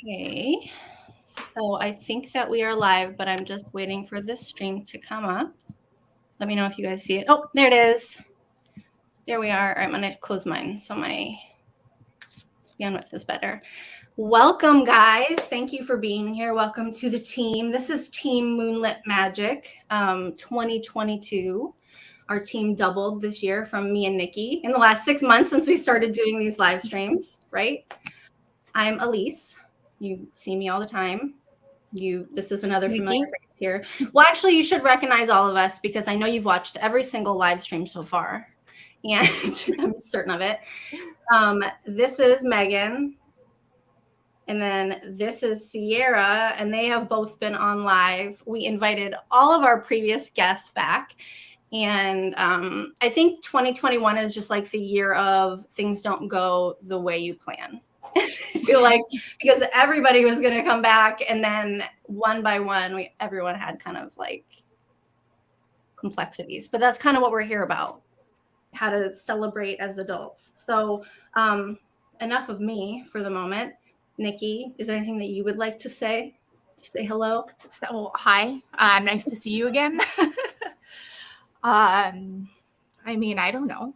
Okay, so I think that we are live, but I'm just waiting for this stream to come up. Let me know if you guys see it. Oh, there it is. There we are. I'm going to close mine so my bandwidth is better. Welcome, guys. Thank you for being here. Welcome to the team. This is Team Moonlit Magic 2022. Our team doubled this year from me and Nikki in the last 6 months since we started doing these live streams, right? I'm Elise. You see me all the time. This is another familiar face here. Well, actually, you should recognize all of us because I know you've watched every single live stream so far, and I'm certain of it. This is Megan, and then this is Sierra, and they have both been on live. We invited all of our previous guests back, and I think 2021 is just like the year of things don't go the way you plan. I feel like because everybody was going to come back, and then one by one, everyone had kind of like complexities. But that's kind of what we're here about, how to celebrate as adults. So enough of me for the moment. Nikki, is there anything that you would like to say? Say hello. So, hi. Nice to see you again. I mean, I don't know.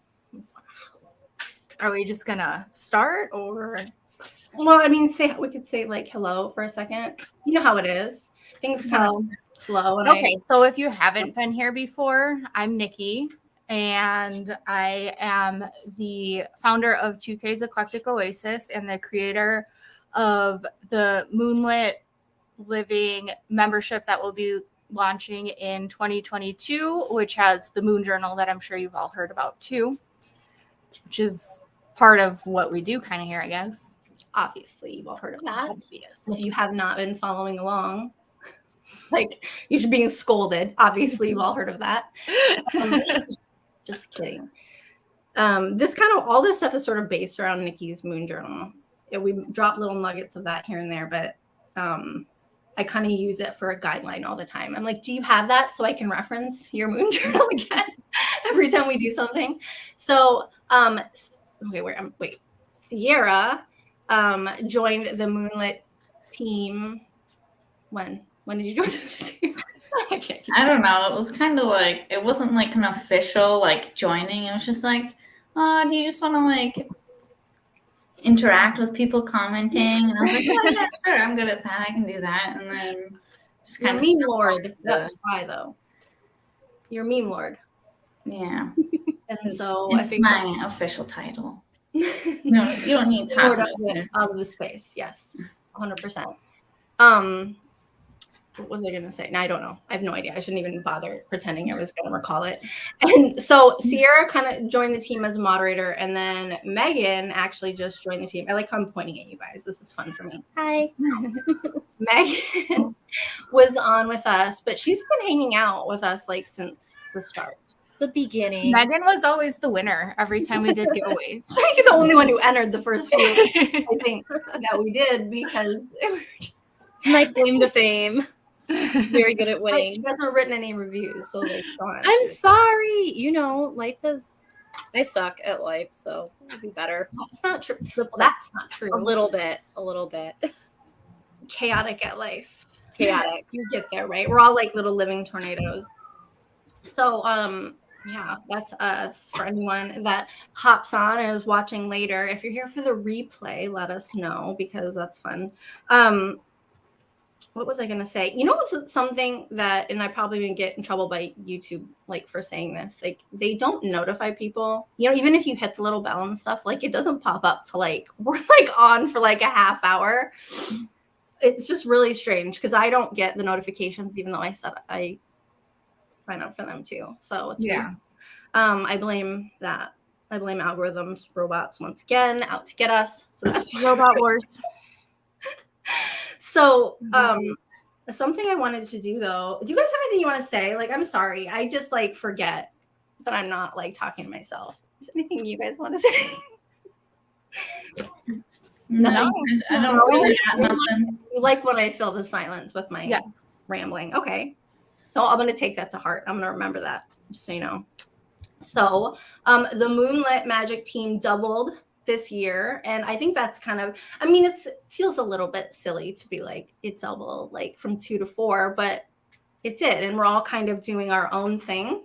Are we just gonna start or? Well, I mean, we could say like hello for a second. You know how it is. Things kind of slow. And okay, so if you haven't been here before, I'm Nikki, and I am the founder of 2K's Eclectic Oasis and the creator of the Moonlit Living membership that will be launching in 2022, which has the Moon Journal that I'm sure you've all heard about too, which is part of what we do kind of here, I guess. Obviously, you've all heard of that. Yes. And if you have not been following along, like you should be scolded. Obviously, you've all heard of that. Just kidding. This kind of all this stuff is sort of based around Nikki's Moon Journal. We drop little nuggets of that here and there, but I kind of use it for a guideline all the time. I'm like, do you have that so I can reference your Moon Journal again every time we do something? So, Sierra joined the Moonlit team. When did you join the team? I don't know. It was kind of like, it wasn't like an official like joining. It was just like, oh, do you just want to like interact with people commenting? And I was like, oh yeah, sure, I'm good at that. I can do that. And then just kind of meme lord. That's why though. You're meme lord. Yeah. And so it's my official title. No, you don't need to out of the space. Yes, 100%. What was I going to say? No, I don't know. I have no idea. I shouldn't even bother pretending I was going to recall it. And so Sierra kind of joined the team as a moderator, and then Megan actually just joined the team. I like how I'm pointing at you guys. This is fun for me. Hi. Megan was on with us, but she's been hanging out with us like since the start. The beginning. Megan was always the winner every time we did giveaways. She's like the only one who entered the first few, I think, that we did because it's my claim to fame. Very good at winning. She hasn't written any reviews, so like, I'm sorry. You know, I suck at life, so it'll be better. That's not true. That's not true. A little bit. Chaotic at life. Chaotic. You get there, right? We're all like little living tornadoes. So, yeah, that's us. For anyone that hops on and is watching later, if you're here for the replay, let us know because that's fun. What was I going to say? You know, something that, and I probably didn't get in trouble by YouTube, like for saying this, like they don't notify people, you know, even if you hit the little bell and stuff, like it doesn't pop up to like, we're like on for like a half hour. It's just really strange because I don't get the notifications, even though I sign up for them too. So it's weird. I blame that. I blame algorithms, robots once again, out to get us. So that's Robot Wars. So something I wanted to do though, do you guys have anything you want to say? Like, I'm sorry. I just like forget that I'm not like talking to myself. Is there anything you guys want to say? No, I don't really have nothing. You like when I fill the silence with my rambling. Okay. So I'm going to take that to heart. I'm going to remember that, just so you know. So the Moonlit Magic team doubled this year. And I think that's kind of, I mean, it feels a little bit silly to be like, it doubled like from 2 to 4, but it did. And we're all kind of doing our own thing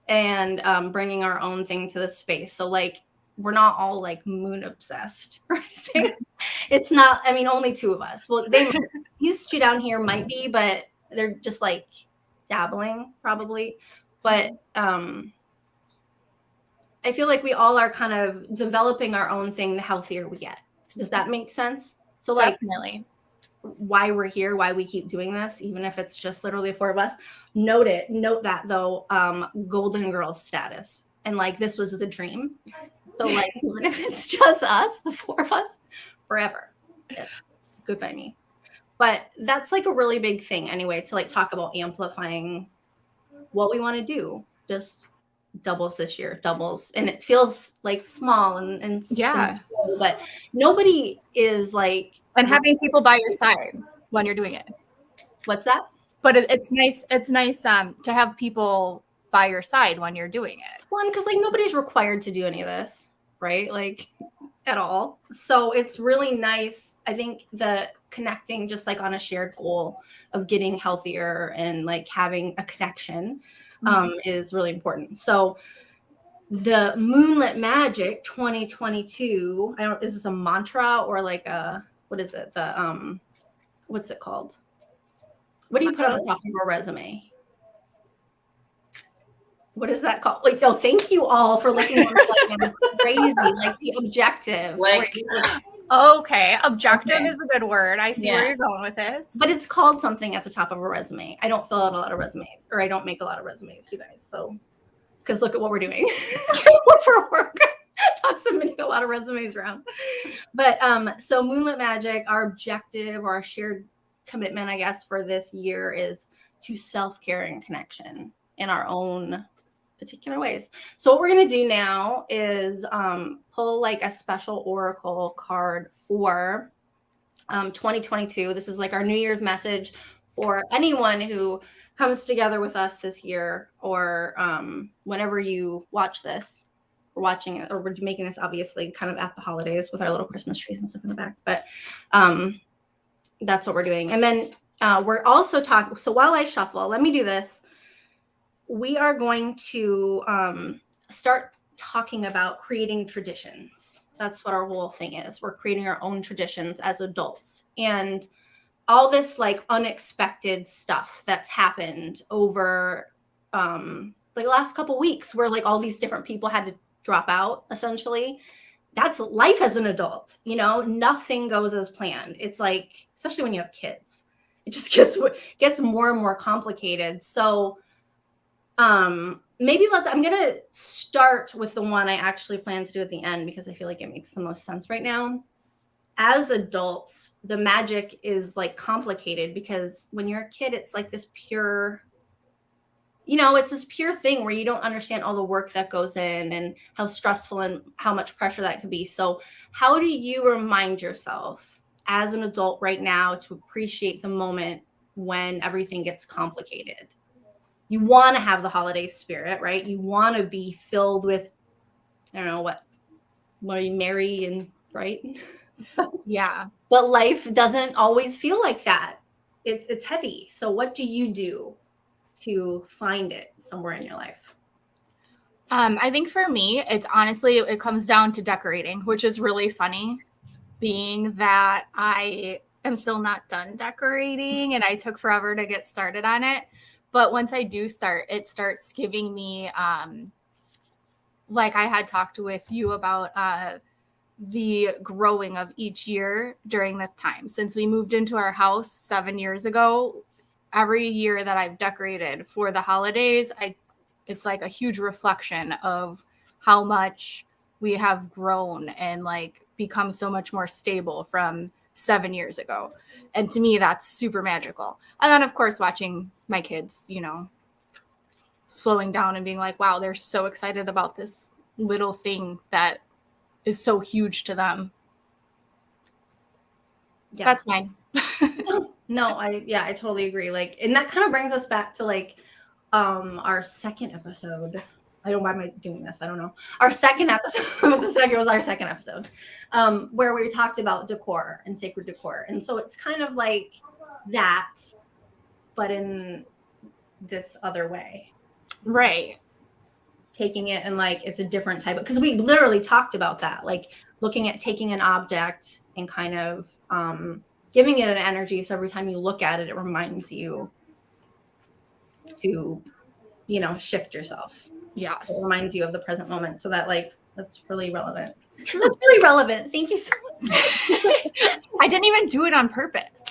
and bringing our own thing to the space. So like, we're not all like moon obsessed or anything. It's not, I mean, only 2 of us. Well, these 2 down here might be, but they're just like dabbling probably. But I feel like we all are kind of developing our own thing the healthier we get. Does that make sense? So like Definitely. why we're here, why we keep doing this, even if it's just literally 4 of us. Note that though, Golden Girl status. And like this was the dream. So like even if it's just us, the 4 of us, forever. It's good by me. But that's like a really big thing anyway, to like talk about amplifying what we want to do. Just doubles this year, doubles. And it feels like small and Yeah. small, but nobody is like. And having people by your side when you're doing it. What's that? But it's nice to have people by your side when you're doing it. One, because like nobody's required to do any of this, right? Like at all. So it's really nice. I think the connecting just like on a shared goal of getting healthier and like having a connection is really important. So the Moonlit Magic 2022, is this a mantra or like a, what is it? The what's it called? What do you put on the top of a resume? What is that called? Like, oh, thank you all for looking at like crazy, like the objective. Like, okay, objective is a good word. I see where you're going with this. But it's called something at the top of a resume. I don't fill out a lot of resumes, or I don't make a lot of resumes, you guys. So, because look at what we're doing for work. Not submitting a lot of resumes around. But so Moonlit Magic, our objective or our shared commitment, I guess, for this year is to self-care and connection in our own particular ways. So what we're going to do now is pull like a special oracle card for 2022. This is like our New Year's message for anyone who comes together with us this year, or whenever you watch this. We're watching it, or we're making this obviously kind of at the holidays with our little Christmas trees and stuff in the back. But that's what we're doing. And then we're also talking. So while I shuffle, let me do this. We are going to start talking about creating traditions. That's what our whole thing is. We're creating our own traditions as adults. And all this like unexpected stuff that's happened over like the last couple weeks, where like all these different people had to drop out, essentially. That's life as an adult. You know, nothing goes as planned. It's like, especially when you have kids, it just gets more and more complicated. So maybe I'm gonna start with the one I actually plan to do at the end, because I feel like it makes the most sense right now. As adults, the magic is like complicated, because when you're a kid, it's like this pure, you know, it's this pure thing where you don't understand all the work that goes in and how stressful and how much pressure that could be. So how do you remind yourself as an adult right now to appreciate the moment when everything gets complicated? You want to have the holiday spirit, right? You want to be filled with, I don't know, what are you, merry and bright? Yeah. But life doesn't always feel like that. It's heavy. So what do you do to find it somewhere in your life? I think for me, it's honestly, it comes down to decorating, which is really funny, being that I am still not done decorating and I took forever to get started on it. But once I do start, it starts giving me, like I had talked with you about the growing of each year during this time. Since we moved into our house 7 years ago, every year that I've decorated for the holidays, it's like a huge reflection of how much we have grown and like become so much more stable from 7 years ago. And to me, that's super magical. And then of course, watching my kids, you know, slowing down and being like, wow, they're so excited about this little thing that is so huge to them. Yeah. That's mine. No, I totally agree. Like, and that kind of brings us back to like our second episode I don't know why am I doing this. I don't know. Our second episode was our second episode, where we talked about decor and sacred decor. And so it's kind of like that, but in this other way. Right. Taking it and like it's a different type of, because we literally talked about that, like looking at taking an object and kind of giving it an energy, so every time you look at it, it reminds you to, you know, shift yourself. Yes. It reminds you of the present moment. So that like that's really relevant. That's really relevant. Thank you so much. I didn't even do it on purpose.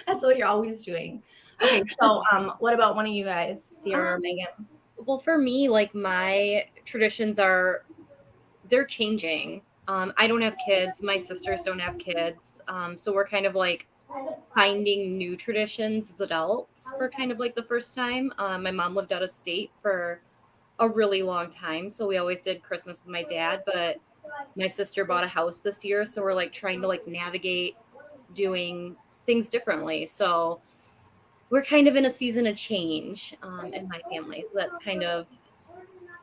That's what you're always doing. Okay, so what about one of you guys, Sierra or Megan? Well, for me, like my traditions they're changing. I don't have kids. My sisters don't have kids. So we're kind of like finding new traditions as adults for kind of like the first time. My mom lived out of state for a really long time. So we always did Christmas with my dad, but my sister bought a house this year. So we're like trying to like navigate doing things differently. So we're kind of in a season of change in my family. So that's kind of,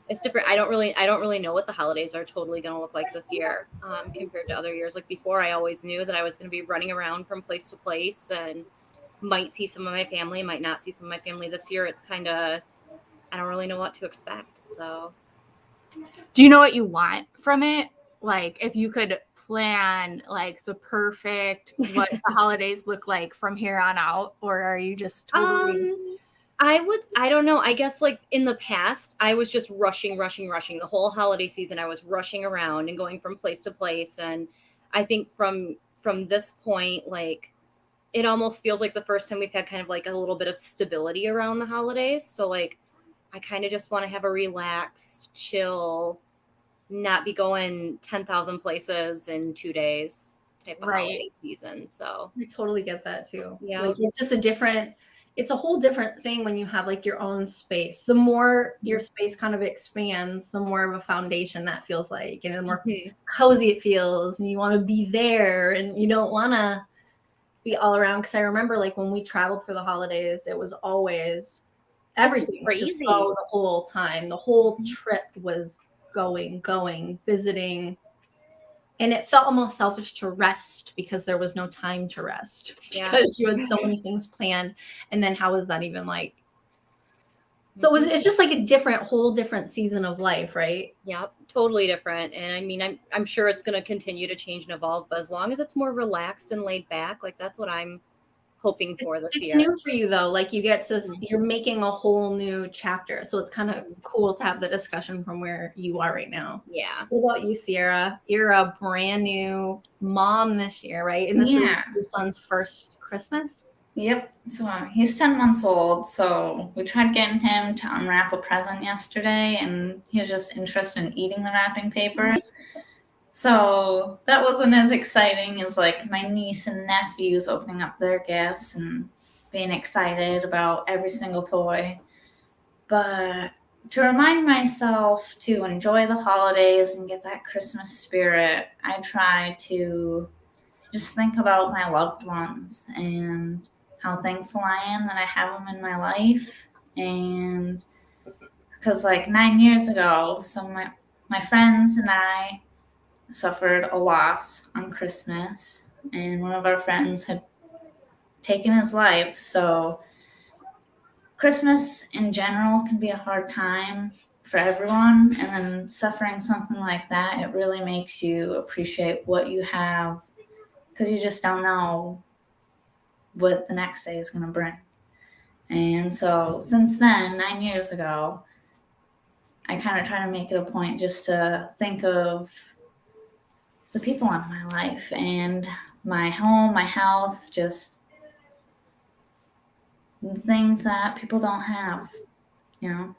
it's different. I don't really know what the holidays are totally going to look like this year compared to other years. Like before, I always knew that I was going to be running around from place to place and might see some of my family, might not see some of my family. This year. It's kind of, I don't really know what to expect. So do you know what you want from it? Like if you could plan like the perfect what the holidays look like from here on out, or are you just totally I don't know. I guess like in the past, I was just rushing. The whole holiday season, I was rushing around and going from place to place. And I think from this point, like it almost feels like the first time we've had kind of like a little bit of stability around the holidays. So like I kind of just want to have a relaxed, chill, not be going 10,000 places in 2 days type of holiday season. So I totally get that too. Yeah. Like it's just it's a whole different thing when you have like your own space. The more your space kind of expands, the more of a foundation that feels like, and the more cozy it feels, and you want to be there and you don't want to be all around. Because I remember like when we traveled for the holidays, it was always everything was just crazy. go the whole time. The whole trip was going, visiting. And it felt almost selfish to rest because there was no time to rest because you had so many things planned. And then how is that even like? So it's just like a whole different season of life, right? Yeah, totally different. And I mean, I'm sure it's going to continue to change and evolve, but as long as it's more relaxed and laid back, like that's what I'm hoping for this year. It's new for you though. Like you're making a whole new chapter. So it's kind of cool to have the discussion from where you are right now. Yeah. What about you, Sierra? You're a brand new mom this year, right? And this is your son's first Christmas? Yep. So he's 10 months old. So we tried getting him to unwrap a present yesterday, and he was just interested in eating the wrapping paper. So that wasn't as exciting as like my niece and nephews opening up their gifts and being excited about every single toy. But to remind myself to enjoy the holidays and get that Christmas spirit, I try to just think about my loved ones and how thankful I am that I have them in my life. And because like 9 years ago, so my friends and I suffered a loss on Christmas, and one of our friends had taken his life. So Christmas in general can be a hard time for everyone, and then suffering something like that, it really makes you appreciate what you have, because you just don't know what the next day is going to bring. And so since then, 9 years ago, I kind of try to make it a point just to think of the people in my life and my home, my health, just things that people don't have, you know?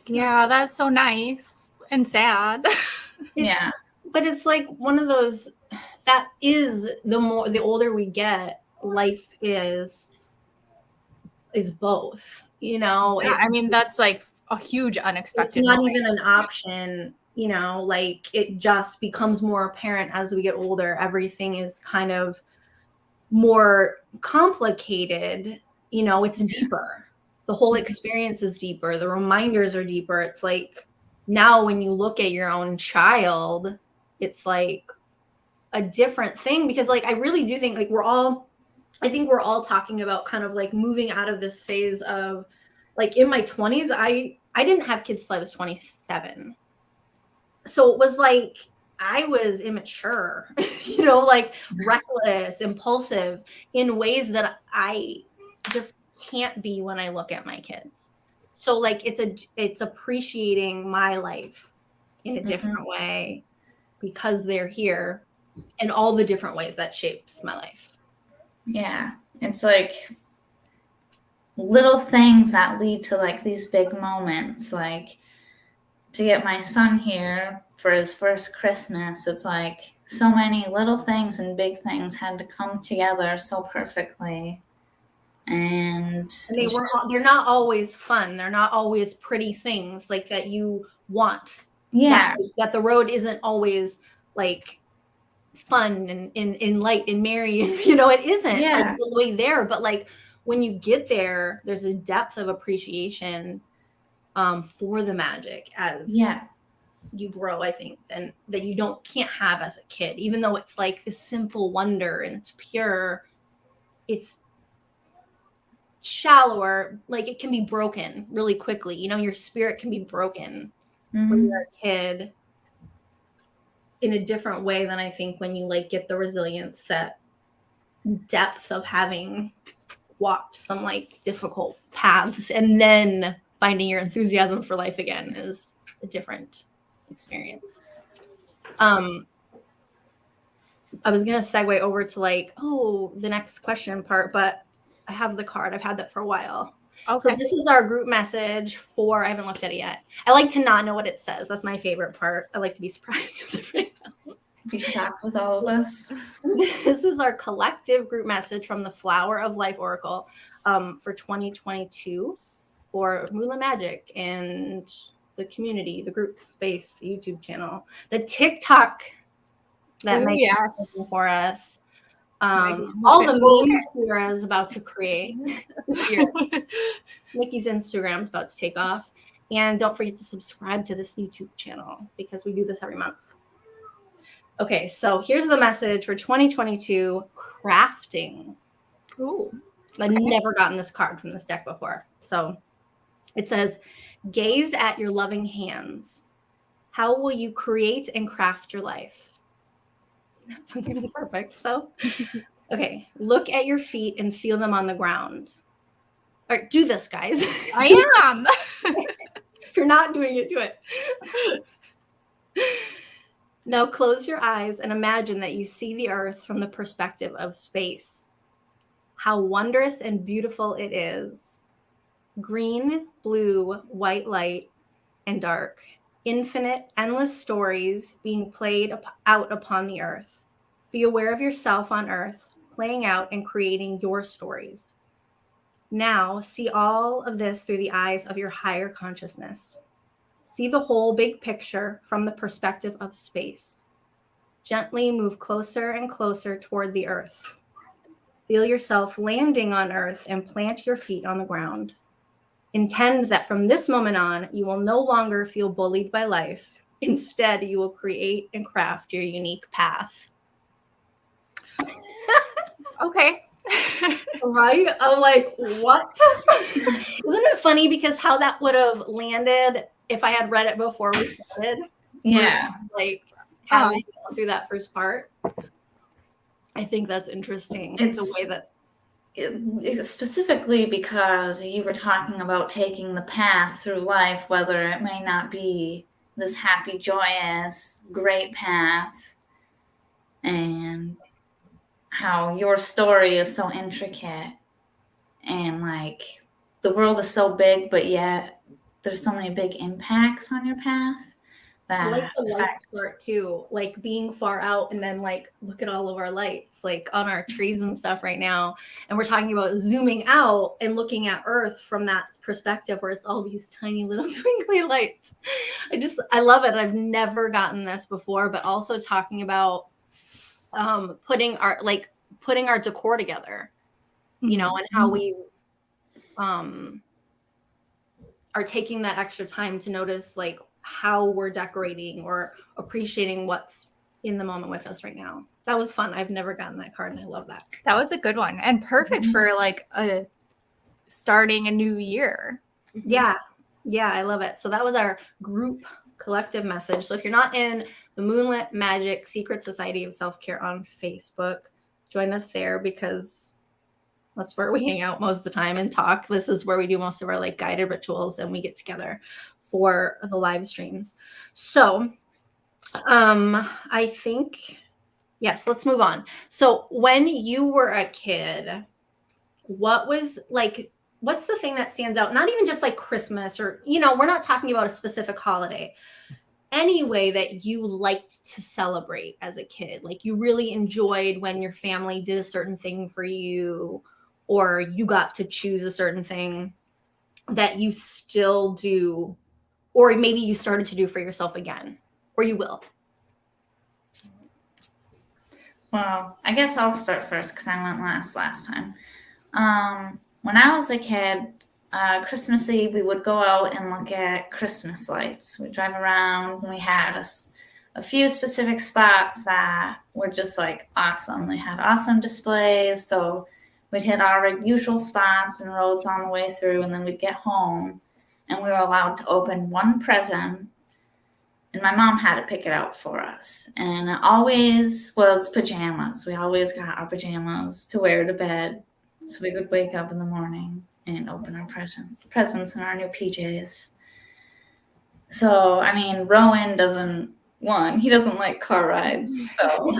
Yeah, that's so nice and sad. Yeah. But it's like one of those, that is the older we get, life is both, you know? Yeah, I mean, that's like a huge unexpected It's not moment. even an option, you know, like it just becomes more apparent as we get older. Everything is kind of more complicated, you know, it's deeper. the whole experience is deeper. The reminders are deeper. It's like now when you look at your own child, it's like a different thing, because like I really do think like I think we're all talking about kind of like moving out of this phase of like in my 20s, I didn't have kids till I was 27. So it was like I was immature, you know, like reckless, impulsive in ways that I just can't be when I look at my kids. So like it's appreciating my life in a different way because they're here, and all the different ways that shapes my life. Yeah. It's like little things that lead to like these big moments. Like to get my son here for his first Christmas, it's like so many little things and big things had to come together so perfectly. And they're not always fun. They're not always pretty things like that you want. Yeah. That the road isn't always like fun and in light and merry, and you know, it isn't all the way there, but like when you get there, there's a depth of appreciation for the magic as you grow, I think, and that you can't have as a kid, even though it's like this simple wonder and it's pure. It's shallower, like it can be broken really quickly, you know, your spirit can be broken when you're a kid in a different way than I think when you like get the resilience, that depth of having walked some like difficult paths and then finding your enthusiasm for life again is a different experience. I was gonna segue over to like, the next question part, but I have the card. I've had that for a while. Okay. So this is our group message I haven't looked at it yet. I like to not know what it says. That's my favorite part. I like to be surprised with everything else. Be shocked with all of us. This is our collective group message from the Flower of Life Oracle for 2022 for Moola Magic and the community, the group space, the YouTube channel, the TikTok that Megan's making for us. All the memes Sierra is about to create. Nikki's Instagram is about to take off. And don't forget to subscribe to this YouTube channel because we do this every month. Okay, so here's the message for 2022, crafting. Ooh. I've never gotten this card from this deck before. So it says, gaze at your loving hands. How will you create and craft your life? That's going to be perfect, though. Okay, look at your feet and feel them on the ground. All right, do this, guys. I am. If you're not doing it, do it. Now close your eyes and imagine that you see the earth from the perspective of space. How wondrous and beautiful it is. Green, blue, white light, and dark. Infinite, endless stories being played out upon the earth. Be aware of yourself on earth, playing out and creating your stories. Now see all of this through the eyes of your higher consciousness. See the whole big picture from the perspective of space. Gently move closer and closer toward the earth. Feel yourself landing on earth and plant your feet on the ground. Intend that from this moment on, you will no longer feel bullied by life. Instead, you will create and craft your unique path. Okay. Right? I'm like, what? Isn't it funny because how that would have landed if I had read it before we started? Yeah. Like having gone through that first part. I think that's interesting. It's the way that specifically because you were talking about taking the path through life, whether it may not be this happy, joyous, great path, and how your story is so intricate and like the world is so big, but yet there's so many big impacts on your path. I like the lights part too, like being far out and then like look at all of our lights like on our trees and stuff right now, and we're talking about zooming out and looking at Earth from that perspective where it's all these tiny little twinkly lights. I love it. I've never gotten this before, but also talking about putting our decor together, you know, and how we are taking that extra time to notice like how we're decorating or appreciating what's in the moment with us right now. That was fun. I've never gotten that card, and I love that. That was a good one and perfect for like starting a new year. Yeah, I love it. So that was our group collective message. So if you're not in the Moonlit Magic Secret Society of Self-Care on Facebook, join us there, because that's where we hang out most of the time and talk. This is where we do most of our like guided rituals, and we get together for the live streams. So I think, yes, let's move on. So when you were a kid, what's the thing that stands out? Not even just like Christmas, or, we're not talking about a specific holiday. Any way that you liked to celebrate as a kid, like you really enjoyed when your family did a certain thing for you, or you got to choose a certain thing that you still do, or maybe you started to do for yourself again, or you will. Well, I guess I'll start first because I went last time. When I was a kid, Christmas Eve, we would go out and look at Christmas lights. We'd drive around, and we had a few specific spots that were just like awesome. They had awesome displays, so we'd hit our usual spots and roads on the way through, and then we'd get home, and we were allowed to open one present. And my mom had to pick it out for us. And it always was pajamas. We always got our pajamas to wear to bed, so we could wake up in the morning and open our presents in our new PJs. So, I mean, Rowan he doesn't like car rides. So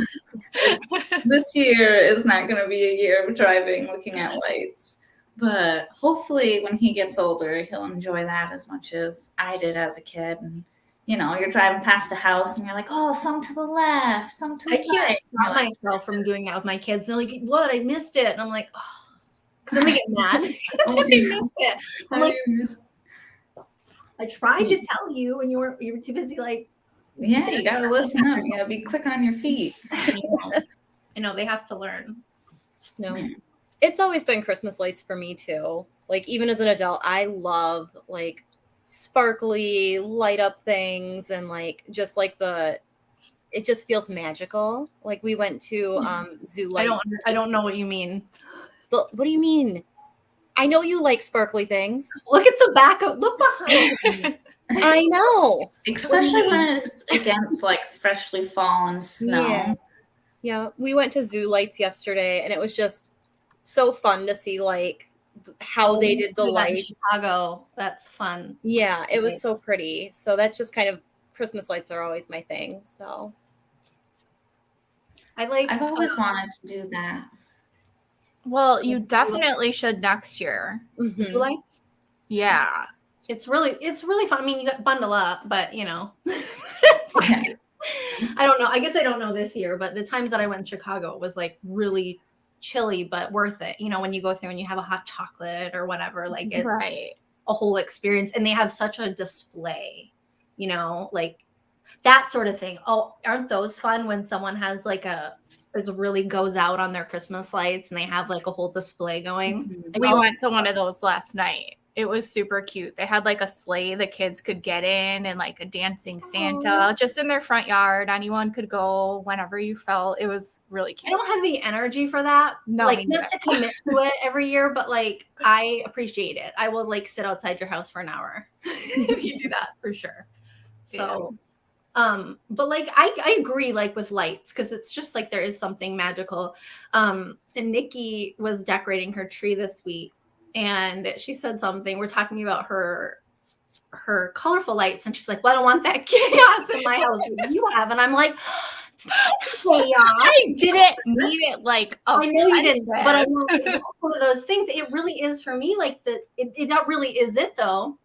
this year is not going to be a year of driving, looking at lights. But hopefully when he gets older, he'll enjoy that as much as I did as a kid. And you're driving past a house and you're like, oh, some to the left, some to the right. I can't stop myself from doing that with my kids. They're like, what? I missed it. And I'm like, oh, then they get mad. I missed it. I'm like, I tried to tell you, and you were too busy. Like, yeah, you got to listen up. You got to be quick on your feet. I know they have to learn. No. It's always been Christmas lights for me too. Like, even as an adult, I love like sparkly light up things, and like just like it just feels magical. Like we went to zoo lights. I don't know what you mean. What do you mean? I know you like sparkly things. Look at the back of, look behind me. I know. Especially when it's against like freshly fallen snow. Yeah, we went to zoo lights yesterday, and it was just so fun to see like how they did the light. Chicago, that's fun. Yeah, it was so pretty. So that's just kind of, Christmas lights are always my thing. So I've always wanted to do that. Well, you definitely should next year. Mm-hmm. Zoo lights? Yeah. It's really fun. I mean, you got to bundle up, but I don't know. I guess I don't know this year, but the times that I went in Chicago, it was like really chilly, but worth it. When you go through and you have a hot chocolate or whatever, like it's a whole experience. And they have such a display, like that sort of thing. Oh, aren't those fun when someone has like really goes out on their Christmas lights and they have like a whole display going? Mm-hmm. We went to one of those last night. It was super cute. They had like a sleigh the kids could get in, and like a dancing Santa just in their front yard. Anyone could go whenever you felt. It was really cute. I don't have the energy for that. No, like not to commit to it every year, but like I appreciate it. I will like sit outside your house for an hour if you do that, for sure. So but like I agree like with lights, because it's just like there is something magical. And Nikki was decorating her tree this week, and she said something. We're talking about her colorful lights, and she's like, well, I don't want that chaos in my house that you have. And I'm like, I didn't need it like I know you didn't, but I know it's one of those things. It really is for me, like it not really is it though.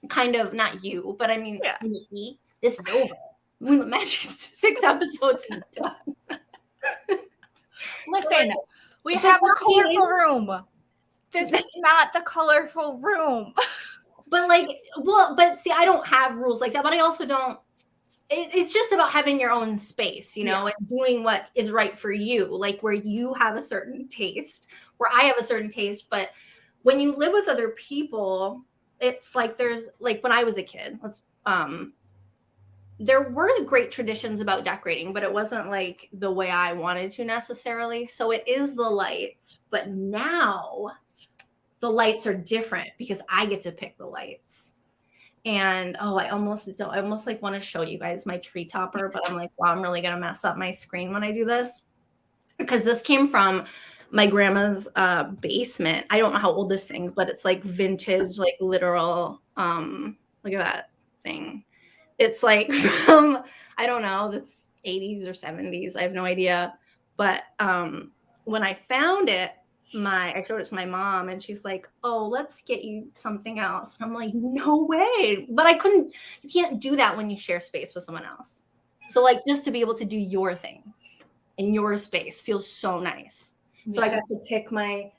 Kind of, not you, but I mean, Nikki, this is over. Moonlit Magic 6 episodes and done. Listen, we have a colorful room. This is not the colorful room. But but see, I don't have rules like that, but I also don't. It's just about having your own space, and doing what is right for you, like where you have a certain taste, where I have a certain taste. But when you live with other people, it's like there's like when I was a kid, there were great traditions about decorating, but it wasn't like the way I wanted to necessarily. So it is the lights, but now the lights are different because I get to pick the lights. And I almost like want to show you guys my tree topper, but I'm like, wow, I'm really gonna mess up my screen when I do this because this came from my grandma's basement. I don't know how old this thing, but it's like vintage, like literal. Look at that thing. It's like from, I don't know, that's 80s or 70s. I have no idea. But when I found it, I showed it to my mom and she's like, oh, let's get you something else. And I'm like, no way. But you can't do that when you share space with someone else. So like just to be able to do your thing in your space feels so nice. So I got to pick my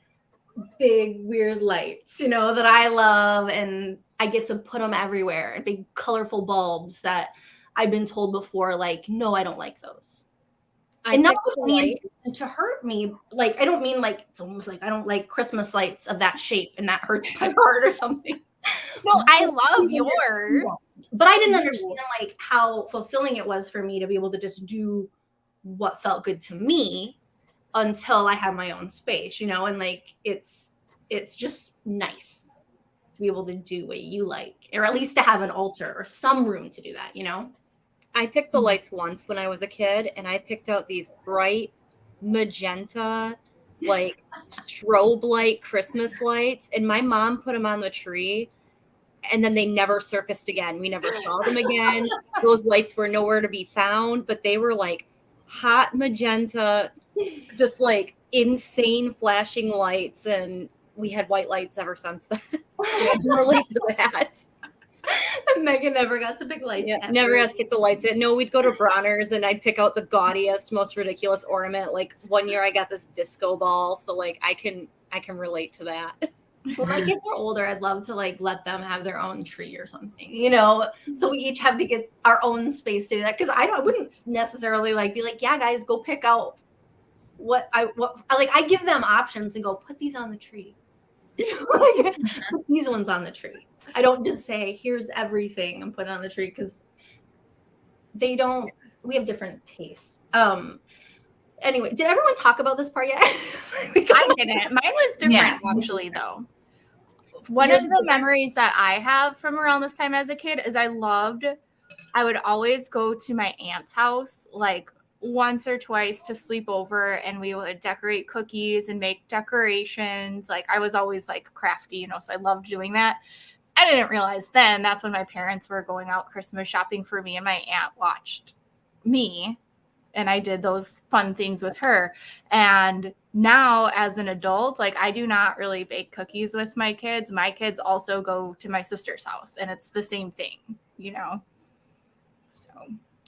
big weird lights, that I love, and I get to put them everywhere, and big colorful bulbs that I've been told before, like, no, I don't like those. And not with the intention to hurt me. Like, I don't mean like, it's almost like I don't like Christmas lights of that shape and that hurts my heart or something. No, I love yours. But I didn't understand like how fulfilling it was for me to be able to just do what felt good to me until I have my own space, and like it's just nice to be able to do what you like, or at least to have an altar or some room to do that, I picked the lights once when I was a kid, and I picked out these bright magenta, like strobe light Christmas lights, and my mom put them on the tree, and then they never surfaced again. We never saw them again. Those lights were nowhere to be found, but they were like hot magenta, just like insane flashing lights, and we had white lights ever since then. So I can relate to that. Megan never got to pick lights. Yeah, never got to get the lights in. No, we'd go to Bronner's and I'd pick out the gaudiest, most ridiculous ornament. Like one year I got this disco ball, so like I can relate to that. When my kids are older, I'd love to like let them have their own tree or something, so we each have to get our own space to do that. Cause I wouldn't necessarily like be like, yeah, guys, go pick out what I give them options and go put these on the tree. Like, put these ones on the tree. I don't just say, here's everything and put it on the tree because we have different tastes. Anyway, did everyone talk about this part yet? I didn't. Mine was different actually though. One of the memories that I have from around this time as a kid is I would always go to my aunt's house like once or twice to sleep over, and we would decorate cookies and make decorations. Like I was always like crafty, so I loved doing that. I didn't realize then that's when my parents were going out Christmas shopping for me, and my aunt watched me and I did those fun things with her. And now as an adult, like I do not really bake cookies with my kids. My kids also go to my sister's house and it's the same thing, So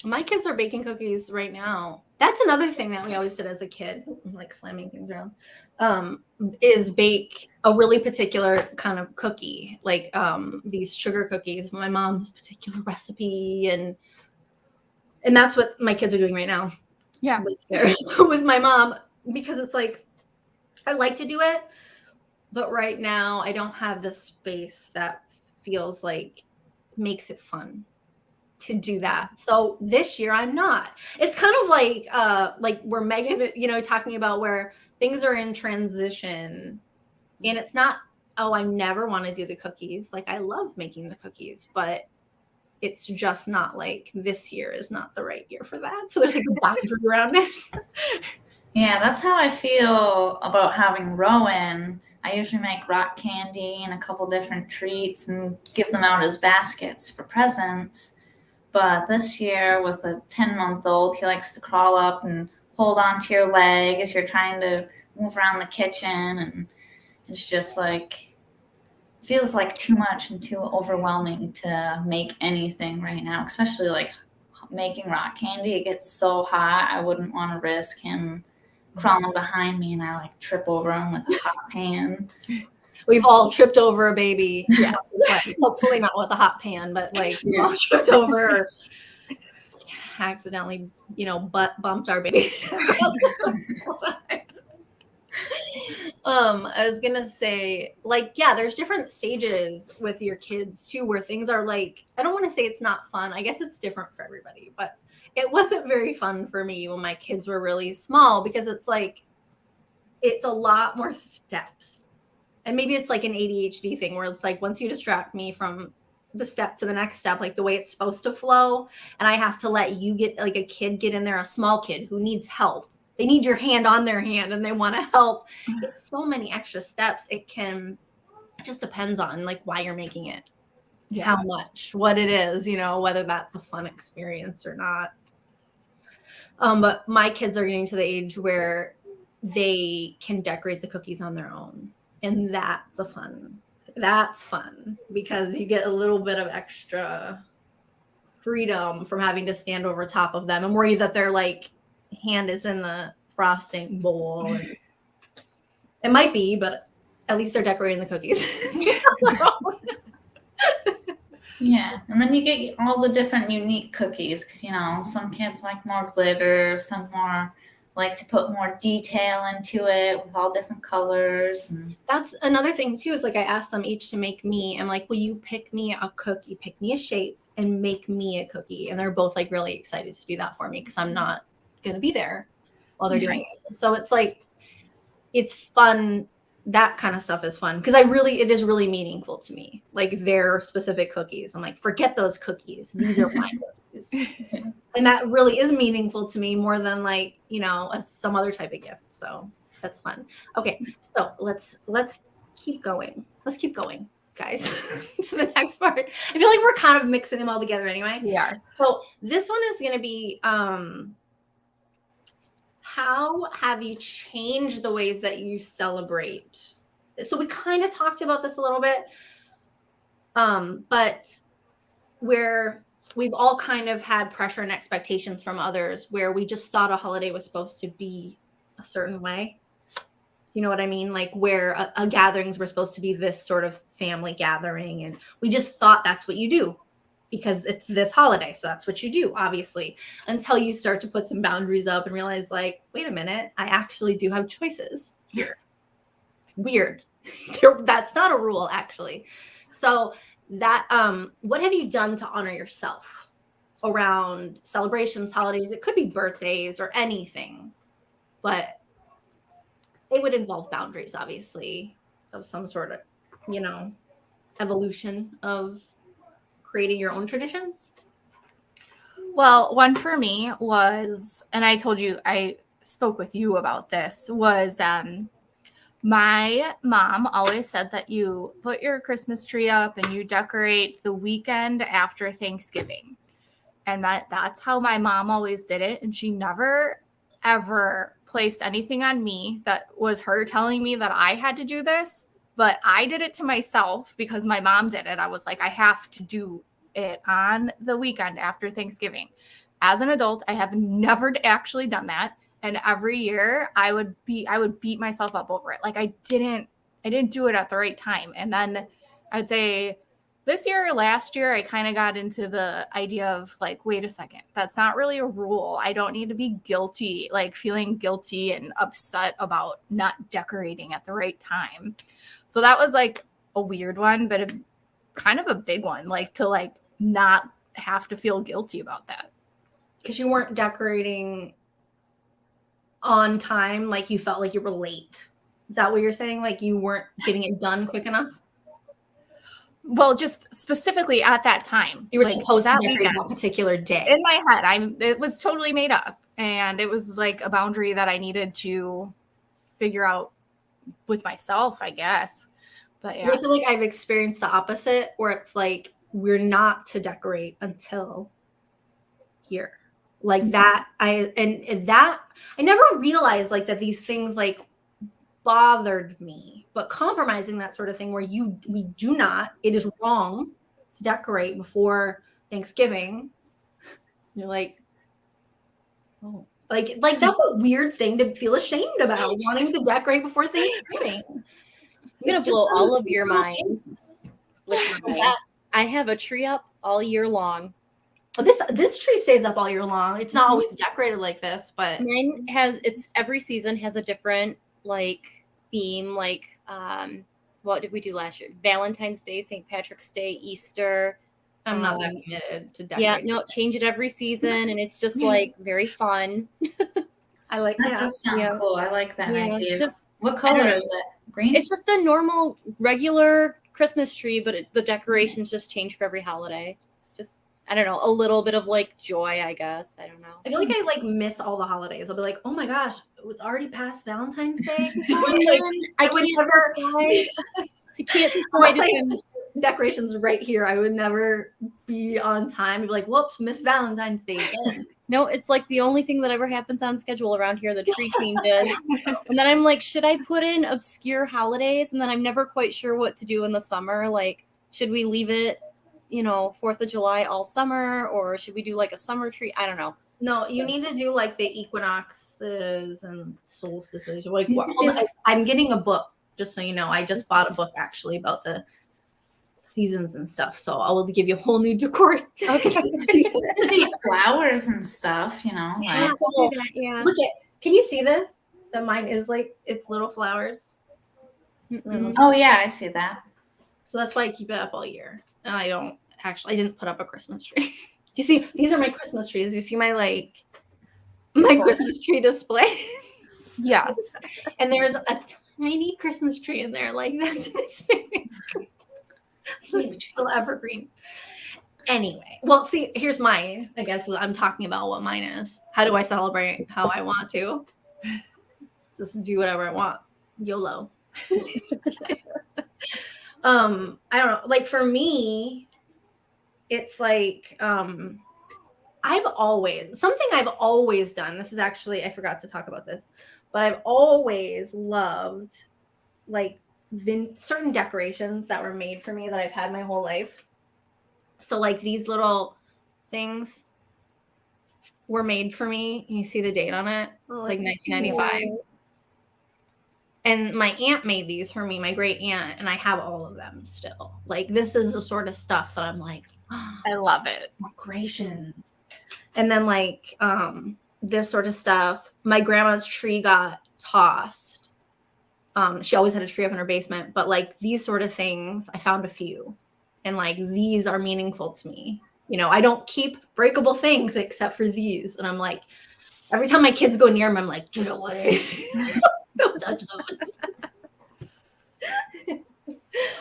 my kids are baking cookies right now. That's another thing that we always did as a kid, like slamming things around, is bake a really particular kind of cookie, like these sugar cookies, my mom's particular recipe. And that's what my kids are doing right now. Yeah. With my mom, because it's like, I like to do it, but right now I don't have the space that feels like makes it fun to do that. So this year I'm not. It's kind of like where Megan, talking about where things are in transition, and it's not, I never want to do the cookies. Like I love making the cookies, but it's just not like this year is not the right year for that. So there's like a boundary around it. Yeah, that's how I feel about having Rowan. I usually make rock candy and a couple different treats and give them out as baskets for presents. But this year with a 10-month-old, he likes to crawl up and hold onto your leg as you're trying to move around the kitchen. And it's just like, feels like too much and too overwhelming to make anything right now, especially like making rock candy. It gets so hot. I wouldn't want to risk him crawling behind me and I like trip over him with a hot pan. We've all tripped over a baby. Yes. Hopefully not with a hot pan, but like we've all tripped over or accidentally, butt bumped our baby. I was gonna say, like, yeah, there's different stages with your kids too, where things are like, I don't want to say it's not fun. I guess it's different for everybody, but it wasn't very fun for me when my kids were really small because it's like, it's a lot more steps. And maybe it's like an ADHD thing where it's like, once you distract me from the step to the next step, like the way it's supposed to flow, and I have to let you get like a kid get in there, a small kid who needs help. They need your hand on their hand and they want to help. It's so many extra steps. It just depends on like why you're making it, how much, what it is, whether that's a fun experience or not. But my kids are getting to the age where they can decorate the cookies on their own. And that's fun because you get a little bit of extra freedom from having to stand over top of them and worry that their like hand is in the frosting bowl. It might be, but at least they're decorating the cookies. Yeah, and then you get all the different unique cookies because some kids like more glitter, some more like to put more detail into it with all different colors. And that's another thing too, is like I asked them each to make me, I'm like, will you pick me a cookie, pick me a shape and make me a cookie? And they're both like really excited to do that for me because I'm not going to be there while they're doing it. So it's like, it's fun. That kind of stuff is fun because it is really meaningful to me. Like their specific cookies. I'm like, forget those cookies. These are my cookies. And that really is meaningful to me more than like, some other type of gift. So that's fun. Okay. So let's keep going. Let's keep going, guys. To the next part. I feel like we're kind of mixing them all together anyway. Yeah. So this one is going to be, how have you changed the ways that you celebrate? So we kind of talked about this a little bit, but where we've all kind of had pressure and expectations from others where we just thought a holiday was supposed to be a certain way. You know what I mean? Like where a gatherings were supposed to be this sort of family gathering. And we just thought that's what you do because it's this holiday. So that's what you do, obviously, until you start to put some boundaries up and realize like, wait a minute, I actually do have choices here. Weird. That's not a rule, actually. So that, what have you done to honor yourself around celebrations, holidays? It could be birthdays or anything, but it would involve boundaries, obviously, of some sort of, evolution of creating your own traditions. Well, one for me was, and I told you, I spoke with you about this, was my mom always said that you put your Christmas tree up and you decorate the weekend after Thanksgiving. And that's how my mom always did it. And she never, ever placed anything on me that was her telling me that I had to do this. But I did it to myself because my mom did it. I was like, I have to do it on the weekend after Thanksgiving. As an adult, I have never actually done that. And every year I would beat myself up over it. Like I didn't do it at the right time. And then I'd say this year or last year, I kind of got into the idea of like, wait a second, that's not really a rule. I don't need to be guilty, like feeling guilty and upset about not decorating at the right time. So that was like a weird one, but kind of a big one, like to like not have to feel guilty about that. Because you weren't decorating on time, like you felt like you were late. Is that what you're saying? Like you weren't getting it done quick enough? Well, just specifically at that time. You were like, supposed to decorate that particular day. In my head, it was totally made up. And it was like a boundary that I needed to figure out with myself, I guess. But yeah. I feel like I've experienced the opposite where it's like, we're not to decorate until here. Like that. I never realized like that these things like bothered me, but compromising that sort of thing where we do not, it is wrong to decorate before Thanksgiving. You're like, oh, like that's a weird thing to feel ashamed about, wanting to decorate before Thanksgiving. I'm gonna blow all of your minds with mine. I have a tree up all year long. This tree stays up all year long. It's not always decorated like this, but mine has, it's every season has a different like theme, like what did we do last year? Valentine's Day, St. Patrick's Day, Easter. I'm not that committed to Yeah, decorating. no, change it every season, and it's just like very fun. I like That that. does sound Yeah. cool. I like that Yeah, idea. just- What color is it? Green? It's just a normal, regular Christmas tree, but the decorations just change for every holiday. Just, I don't know, a little bit of like joy, I guess. I don't know. I feel like I like miss all the holidays. I'll be like, oh my gosh, it was already past Valentine's Day. I would can't never- decide. I can't Unless decide. I had decorations right here, I would never be on time. I'd be like, whoops, miss Valentine's Day again. No, it's like the only thing that ever happens on schedule around here. The tree changes. And then I'm like, should I put in obscure holidays? And then I'm never quite sure what to do in the summer. Like, should we leave it, 4th of July all summer? Or should we do like a summer tree? I don't know. No, you need to do like the equinoxes and solstices. Like, You could do- I'm getting a book, just so you know. I just bought a book actually about the seasons and stuff. So I will give you a whole new decor. Okay. season. You could do flowers and stuff, like Yeah. Look at, can you see this? That mine is like, it's little flowers. Mm-mm. oh yeah, I see that. So that's why I keep it up all year. And I didn't put up a Christmas tree. Do you see, these are my Christmas trees. Do you see my Christmas tree display? Yes. And there's a tiny Christmas tree in there. Like, that's still evergreen. Anyway, well, see, here's mine. I guess I'm talking about what mine is. How do I celebrate how I want to? Just do whatever I want. YOLO. I don't know. Like for me, it's like something I've always done. This is actually, I forgot to talk about this, but I've always loved like certain decorations that were made for me that I've had my whole life. So like these little things were made for me. You see the date on it? It's like 1995. And my aunt made these for me, my great aunt, and I have all of them still. Like this is the sort of stuff that I'm like, oh, I love it. decorations. And then like this sort of stuff. My grandma's tree got tossed. She always had a tree up in her basement, but like these sort of things, I found a few. And like these are meaningful to me. I don't keep breakable things except for these. And I'm like, every time my kids go near them, I'm like, get away. Don't touch those.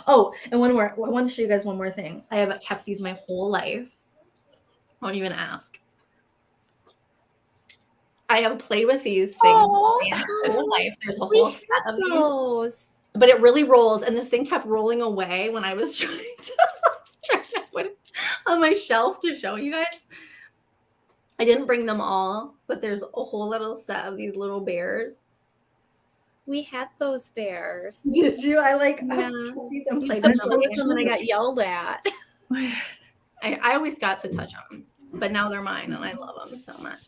Oh, and one more. I want to show you guys one more thing. I have kept these my whole life. I won't even ask. I have played with these things my whole life. There's a whole set of these. But it really rolls, and this thing kept rolling away when I was trying to put it on my shelf to show you guys. I didn't bring them all, but there's a whole little set of these little bears. We had those bears. Did you? I like Yeah. these and You played used to with them. play with them and I got yelled at. I always got to touch them, but now they're mine, and I love them so much.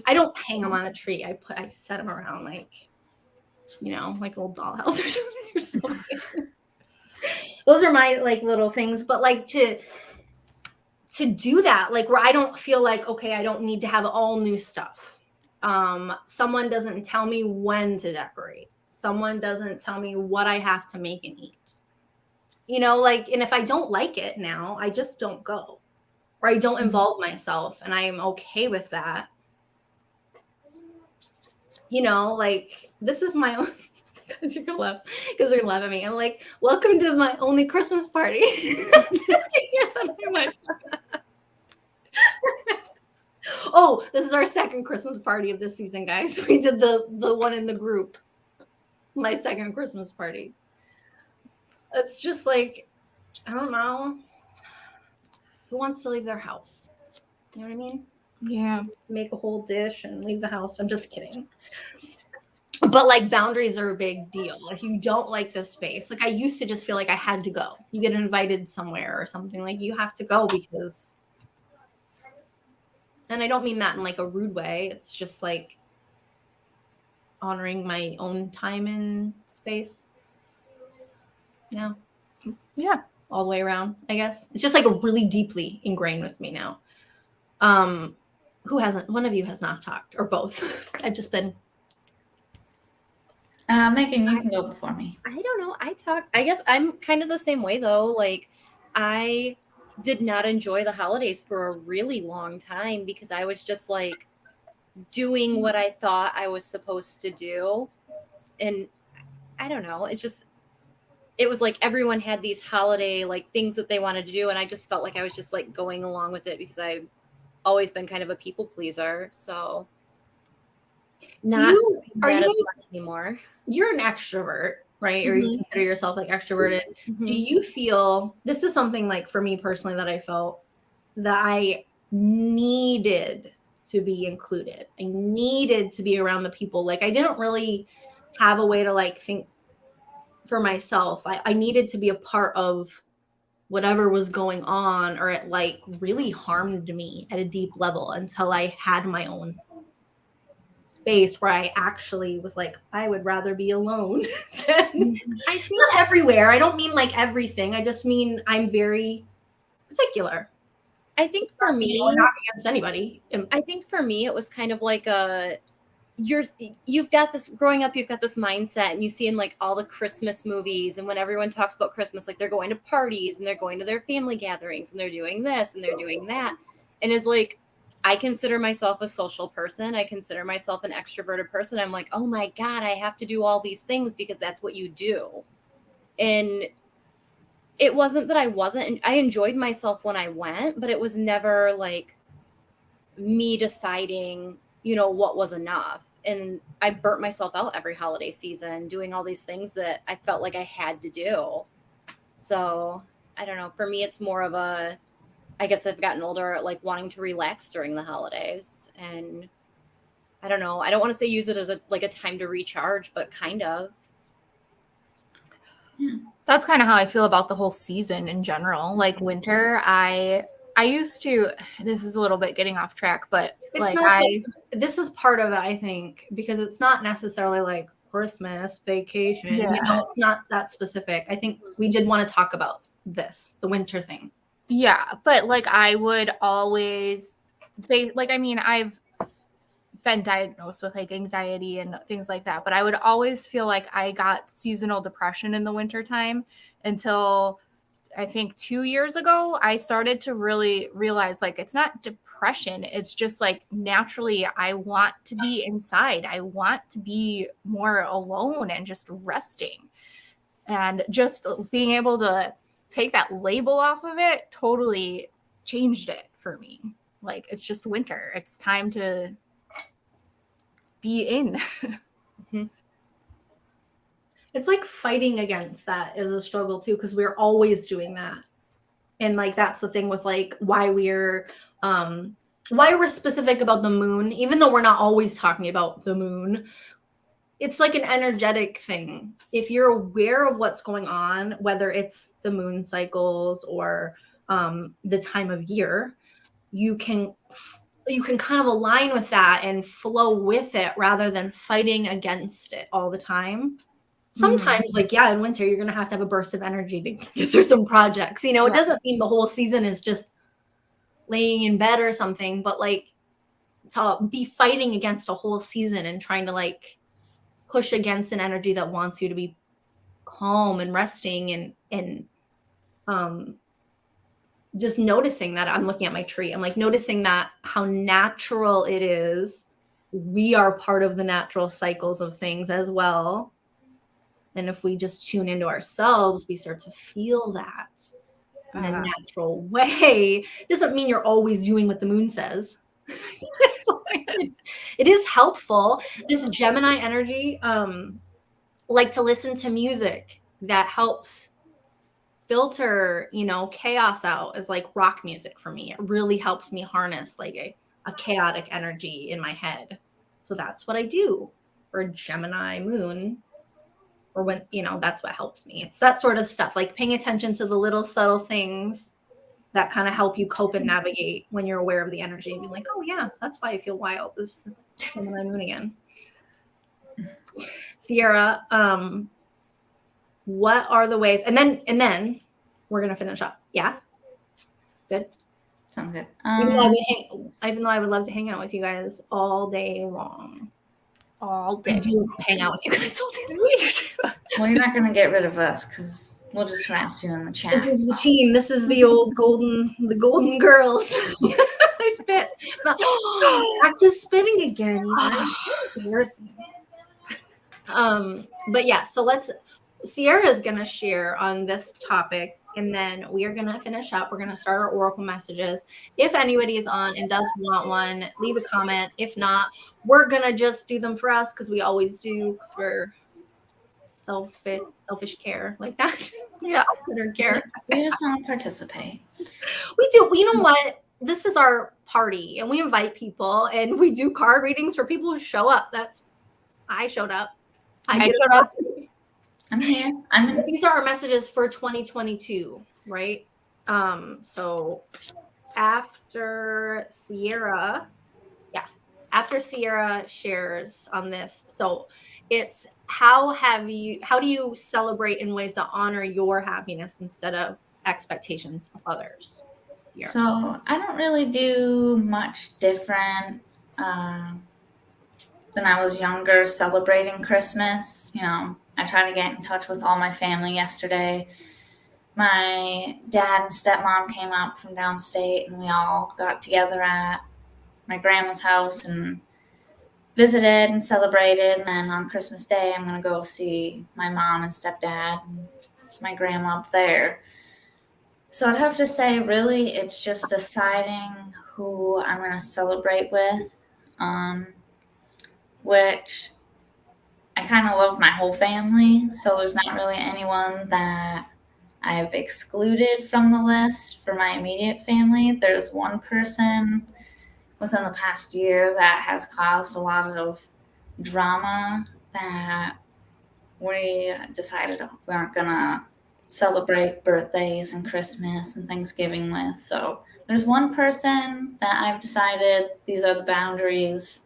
I don't hang them on a tree. I set them around like a little dollhouse or something. Or something. Those are my like little things, but like to do that, like where I don't feel like, okay, I don't need to have all new stuff. Someone doesn't tell me when to decorate. Someone doesn't tell me what I have to make and eat. And if I don't like it now, I just don't go, or I don't involve myself, and I am okay with that. Like this is my own. Guys, you're gonna laugh because they're gonna laugh at me. I'm like, welcome to my only Christmas party. Oh, this is our second Christmas party of this season, guys. We did the one in the group. My second Christmas party. It's just like, I don't know. Who wants to leave their house? You know what I mean? Yeah. Make a whole dish and leave the house. I'm just kidding. But like boundaries are a big deal. If you don't like this space, like I used to just feel like I had to go. You get invited somewhere or something, like you have to go because, and I don't mean that in like a rude way. It's just like honoring my own time and space. Yeah. All the way around, I guess. It's just like really deeply ingrained with me now. Who hasn't? One of you has not talked, or both. I've just been Megan, you can go before me. I don't know. I guess I'm kind of the same way though. Like I did not enjoy the holidays for a really long time because I was just like doing what I thought I was supposed to do. And I don't know. It was like everyone had these holiday like things that they wanted to do. And I just felt like I was just like going along with it because I've always been kind of a people pleaser. So not Are you as guys, much anymore. you're an extrovert, right? Or you consider yourself like extroverted. Mhm. Do you feel, this is something like for me personally that I felt that I needed to be included. I needed to be around the people. Like I didn't really have a way to like think for myself. I needed to be a part of whatever was going on, or it like really harmed me at a deep level until I had my own space where I actually was like, I would rather be alone than I think not everywhere. I don't mean like everything. I just mean I'm very particular. for me, Not against anybody. I think for me it was kind of like you've got this growing up, you've got this mindset and you see in like all the Christmas movies and when everyone talks about Christmas, like they're going to parties and they're going to their family gatherings and they're doing this and they're doing that. And it's like, I consider myself a social person. I consider myself an extroverted person. I'm like, oh my God, I have to do all these things because that's what you do. And it wasn't that I enjoyed myself when I went, but it was never like me deciding, what was enough. And I burnt myself out every holiday season doing all these things that I felt like I had to do. So I don't know. For me, it's more of I guess I've gotten older, like wanting to relax during the holidays. And I don't know. I don't want to say use it as a time to recharge, but kind of. That's kind of how I feel about the whole season in general. Like winter, I used to, this is a little bit getting off track, but It's like not this is part of it, I think, because it's not necessarily like Christmas, vacation. Yeah. It's not that specific. I think we did want to talk about this, the winter thing. Yeah, but like I would always I've been diagnosed with like anxiety and things like that, but I would always feel like I got seasonal depression in the wintertime until I think 2 years ago, I started to really realize like it's not depression. It's just like naturally I want to be inside. I want to be more alone and just resting. And just being able to take that label off of it totally changed it for me. Like it's just winter. It's time to be in. It's like fighting against that is a struggle too, because we're always doing that. And like that's the thing with like why we're specific about the moon, even though we're not always talking about the moon. It's like an energetic thing. If you're aware of what's going on, whether it's the moon cycles or the time of year, you can kind of align with that and flow with it rather than fighting against it all the time. Sometimes, like, yeah, in winter, you're going to have a burst of energy to get through some projects. It doesn't mean the whole season is just laying in bed or something, but like to be fighting against a whole season and trying to like push against an energy that wants you to be calm and resting and just noticing that. I'm looking at my tree. I'm like noticing that how natural it is. We are part of the natural cycles of things as well. And if we just tune into ourselves, we start to feel that in a natural way. Doesn't mean you're always doing what the moon says. It is helpful. This Gemini energy, like to listen to music that helps filter, chaos out, is like rock music for me. It really helps me harness like a chaotic energy in my head. So that's what I do for Gemini moon. Or when, that's what helps me. It's that sort of stuff, like paying attention to the little subtle things that kind of help you cope and navigate when you're aware of the energy and be like, oh yeah, that's why I feel wild. This Gemini moon again. Sierra, what are the ways? And then we're gonna finish up. Yeah, good. Sounds good. Even though I would love to hang out with you guys all day long. all day. do hang out with you guys all day. Well, you're not gonna get rid of us because we'll just harass you in the chat. This is the team. This is the old golden girls. I spit. Back to spitting again. You guys. Embarrassing. But yeah, so Sierra is gonna share on this topic, and then we are gonna finish up. We're gonna start our oracle messages. If anybody is on and does want one, leave a comment. If not, we're gonna just do them for us because we always do, because we're selfish care like that. Yeah. Self-centered care. We just want to participate. We do. You know what? This is our party, and we invite people, and we do card readings for people who show up. I showed up. I showed up. I'm here. These are our messages for 2022, right? So after Sierra shares on this, so it's how do you celebrate in ways that honor your happiness instead of expectations of others? Sierra. So I don't really do much different than I was younger celebrating Christmas. You know, I tried to get in touch with all my family yesterday. My dad and stepmom came up from downstate, and we all got together at my grandma's house and visited and celebrated. And then on Christmas Day, I'm going to go see my mom and stepdad and my grandma up there. So I'd have to say, really, it's just deciding who I'm going to celebrate with, which I kind of love my whole family. So there's not really anyone that I've excluded from the list for my immediate family. There's one person within the past year that has caused a lot of drama that we decided we aren't going to celebrate birthdays and Christmas and Thanksgiving with. So there's one person that I've decided these are the boundaries,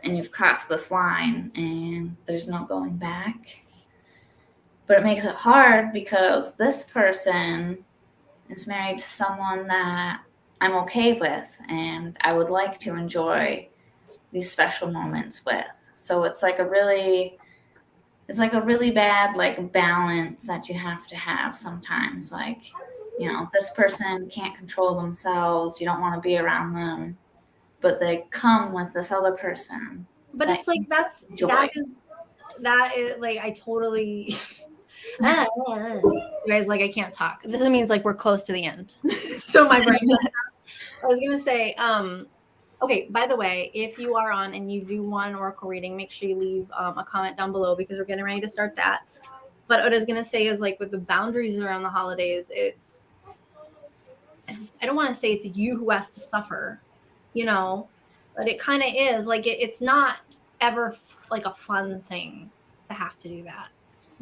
and you've crossed this line and there's no going back. But it makes it hard because this person is married to someone that I'm okay with and I would like to enjoy these special moments with. So it's like a really bad like balance that you have to have sometimes. Like, you know, this person can't control themselves. You don't want to be around them, but they come with this other person. But it's like that is like I totally you guys, like I can't talk. This means like we're close to the end. So my brain I was gonna say, okay, by the way, if you are on and you do want an oracle reading, make sure you leave a comment down below because we're getting ready to start that. But what I was gonna say is like with the boundaries around the holidays, I don't want to say it's you who has to suffer, you know, but it kind of is like it's not ever like a fun thing to have to do that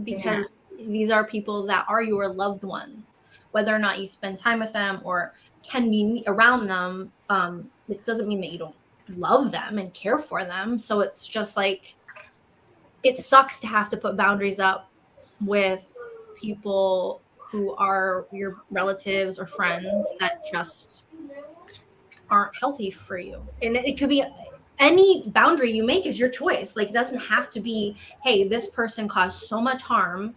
because these are people that are your loved ones, whether or not you spend time with them or can be around them. It doesn't mean that you don't love them and care for them. So it's just like, it sucks to have to put boundaries up with people who are your relatives or friends that just aren't healthy for you. And it could be any boundary you make is your choice. Like, it doesn't have to be, hey, this person caused so much harm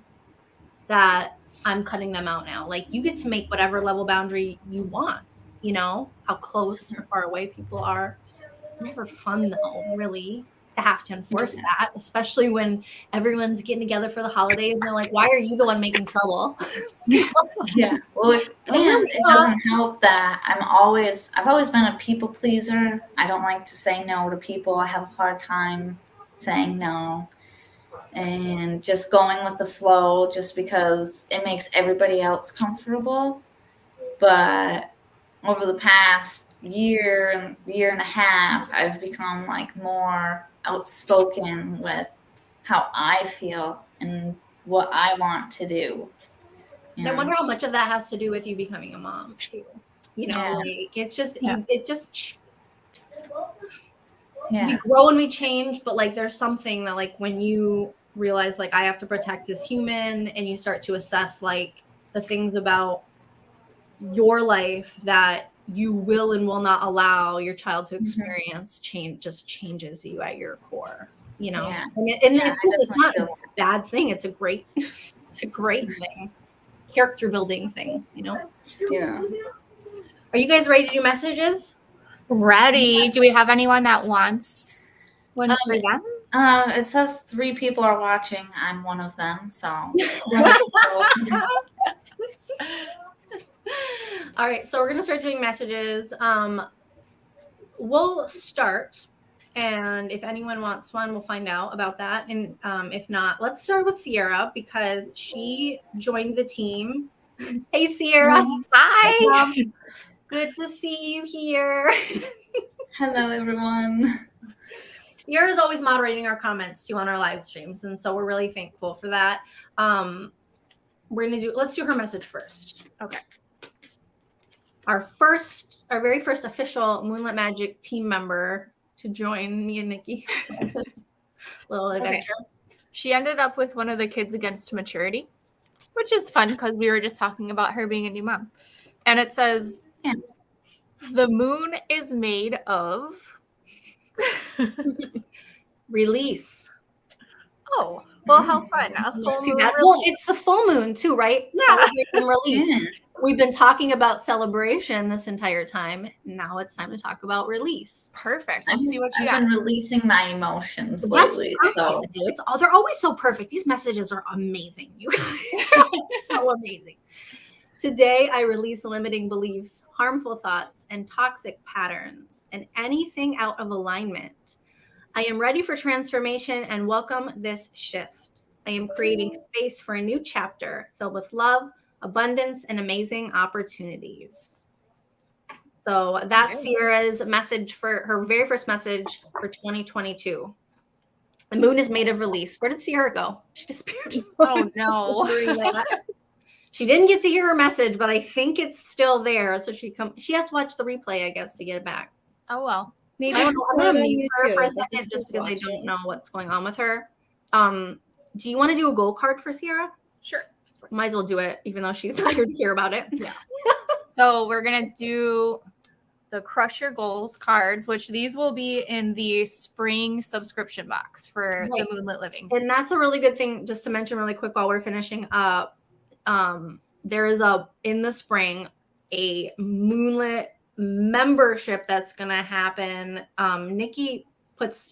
that I'm cutting them out now. Like, you get to make whatever level boundary you want, you know, how close or far away people are. It's never fun though, really, to have to enforce that, especially when everyone's getting together for the holidays and they're like, why are you the one making trouble? Yeah. Well, it doesn't help that I've always been a people pleaser. I don't like to say no to people. I have a hard time saying no and just going with the flow just because it makes everybody else comfortable. But over the past year and a half, I've become like more outspoken with how I feel and what I want to do. And I wonder how much of that has to do with you becoming a mom too. You know, like it's just we grow and we change, but like there's something that like when you realize like I have to protect this human and you start to assess like the things about your life that you will and will not allow your child to experience just changes you at your core, you know. Yeah. And it's not feel a bad thing. It's a great thing, character building thing, you know. Yeah. Are you guys ready to do messages? Ready? Do we have anyone that wants one for them? It says 3 people are watching. I'm one of them, so. All right, so we're gonna start doing messages. We'll start, and if anyone wants one, we'll find out about that. And if not, let's start with Sierra because she joined the team. Hey, Sierra. Hi. Good to see you here. Hello, everyone. Sierra's always moderating our comments too on our live streams, and so we're really thankful for that. Let's do her message first. Okay. Our very first official Moonlit Magic team member to join me and Nikki. Little adventure. Okay. She ended up with one of the kids against maturity, which is fun because we were just talking about her being a new mom. And it says, the moon is made of release. Oh, well, how fun. A full moon. Well, it's the full moon too, right? Yeah. Celebration release. Yeah. We've been talking about celebration this entire time. Now it's time to talk about release. Perfect. Let's see what you got. I've been releasing my emotions lately. So they're always so perfect. These messages are amazing. You guys are so amazing. Today, I release limiting beliefs, harmful thoughts, and toxic patterns, and anything out of alignment. I am ready for transformation and welcome this shift. I am creating space for a new chapter filled with love, abundance, and amazing opportunities. So that's Sierra's message for her very first message for 2022. The moon is made of release. Where did Sierra go? She disappeared. Oh, no. She didn't get to hear her message, but I think it's still there. So she has to watch the replay, I guess, to get it back. Oh, well. Maybe I'm going to mute her for a second just because I don't know what's going on with her. Do you want to do a goal card for Sierra? Sure. Might as well do it, even though she's not here to hear about it. Yeah. So we're going to do the Crush Your Goals cards, which these will be in the spring subscription box for the Moonlit Living. And that's a really good thing just to mention really quick while we're finishing up. There is in the spring, a Moonlit membership that's going to happen. Nikki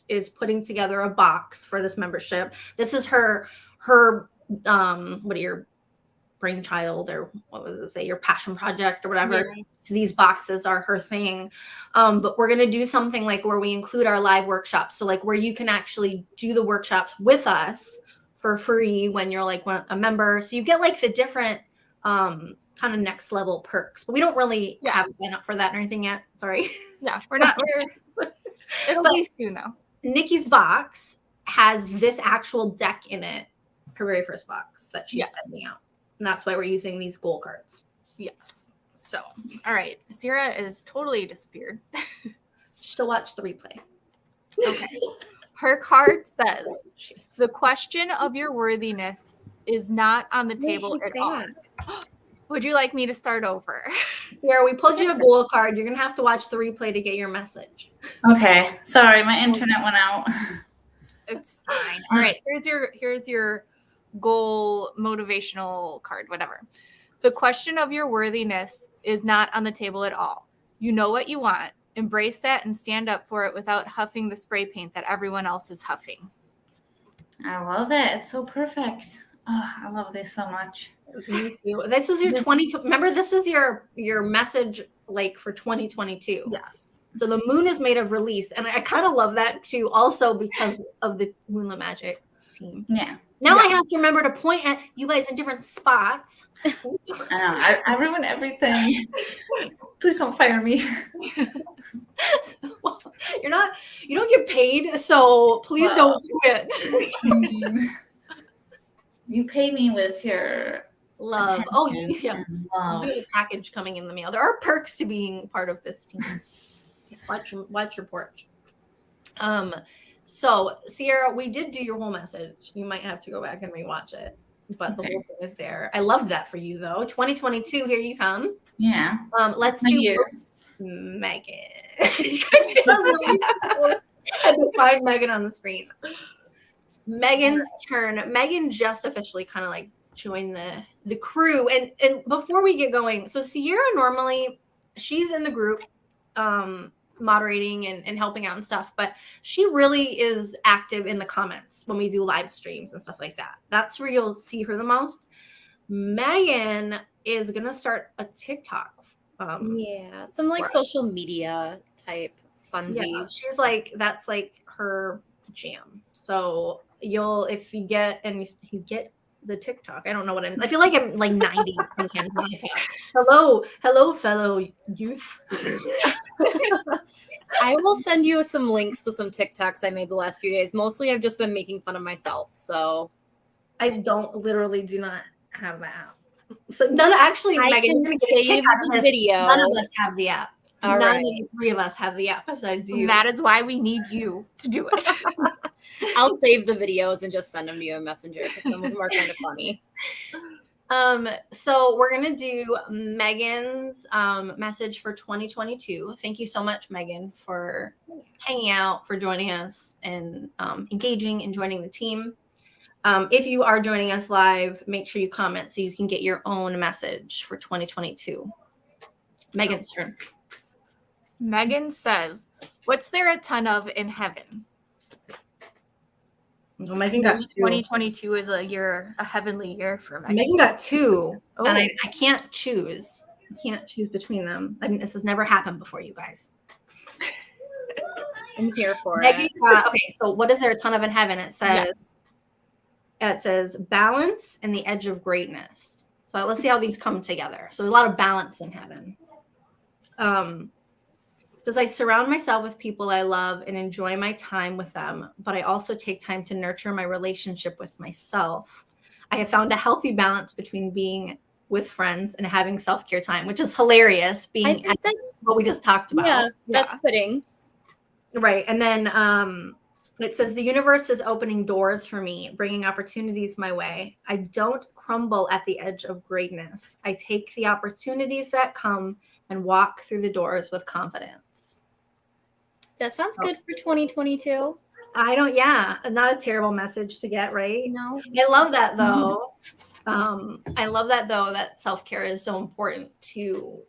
is putting together a box for this membership. This is her what are your brainchild, or what was it say, your passion project or whatever. Yeah. So these boxes are her thing. But we're going to do something like where we include our live workshops. So like where you can actually do the workshops with us for free when you're like a member. So you get like the different kind of next level perks, but we don't really have to sign up for that or anything yet. Sorry. Yeah, we're not. It'll be soon though. Nikki's box has this actual deck in it, her very first box that she's sending out. And that's why we're using these goal cards. Yes. So, all right. Sierra is totally disappeared. She'll watch the replay. Okay. Her card says, the question of your worthiness is not on the table at all. Would you like me to start over? Here, we pulled you a goal card. You're going to have to watch the replay to get your message. Okay. Sorry, my internet went out. It's fine. All right. Here's your goal motivational card, whatever. The question of your worthiness is not on the table at all. You know what you want. Embrace that and stand up for it without huffing the spray paint that everyone else is huffing. I love it. It's so perfect. Oh, I love this so much. Me too. This is your remember, this is your message like for 2022. Yes. So the moon is made of release. And I kind of love that too, also because of the Moonlit Magic team. Yeah. Now I have to remember to point at you guys in different spots. I know. I ruin everything. Please don't fire me. Well, you don't get paid, so please don't quit. You pay me with your love. Oh, yeah. Love. We have a package coming in the mail. There are perks to being part of this team. Watch your porch. So Sierra, we did do your whole message. You might have to go back and rewatch it, but the whole thing is there. I loved that for you though. 2022, here you come. Yeah. Let's do Megan. You guys sound really slow. I had to find Megan on the screen. Megan's turn. Megan just officially kind of like joined the crew. And before we get going, so Sierra normally she's in the group moderating and helping out and stuff, but she really is active in the comments when we do live streams and stuff like that. That's where you'll see her the most. Megan is gonna start a TikTok. Some like social media type funsies. Yeah, she's like that's like her jam. So if you get the TikTok. I don't know what I feel like I'm like 90 sometimes when I talk. Hello, fellow youth. I will send you some links to some TikToks I made the last few days. Mostly I've just been making fun of myself. So I literally do not have the app. So none actually I Megan, can save the video. None of us have the app. All None right. of the three of us have the app besides you. And that is why we need you to do it. I'll save the videos and just send them to you in Messenger because some of them are kind of funny. So we're gonna do Megan's message for 2022. Thank you so much, Megan, for hanging out, for joining us, and engaging and joining the team. If you are joining us live, make sure you comment so you can get your own message for 2022. Megan's turn. Megan says, "What's there a ton of in heaven?" Well, Megan got 2022 is a heavenly year for Megan. Megan got two, Oh. and I can't choose. I can't choose between them. I mean, this has never happened before, you guys. I'm here for Megan it. got, okay, so what is there a ton of in heaven? It says balance and the edge of greatness. So let's see how these come together. So there's a lot of balance in heaven. It says, I surround myself with people I love and enjoy my time with them, but I also take time to nurture my relationship with myself. I have found a healthy balance between being with friends and having self-care time, which is hilarious, being what we just talked about. Yeah, that's fitting. Right. And then it says, the universe is opening doors for me, bringing opportunities my way. I don't crumble at the edge of greatness. I take the opportunities that come and walk through the doors with confidence. That sounds good for 2022. Not a terrible message to get, right? No. I love that though. That self-care is so important to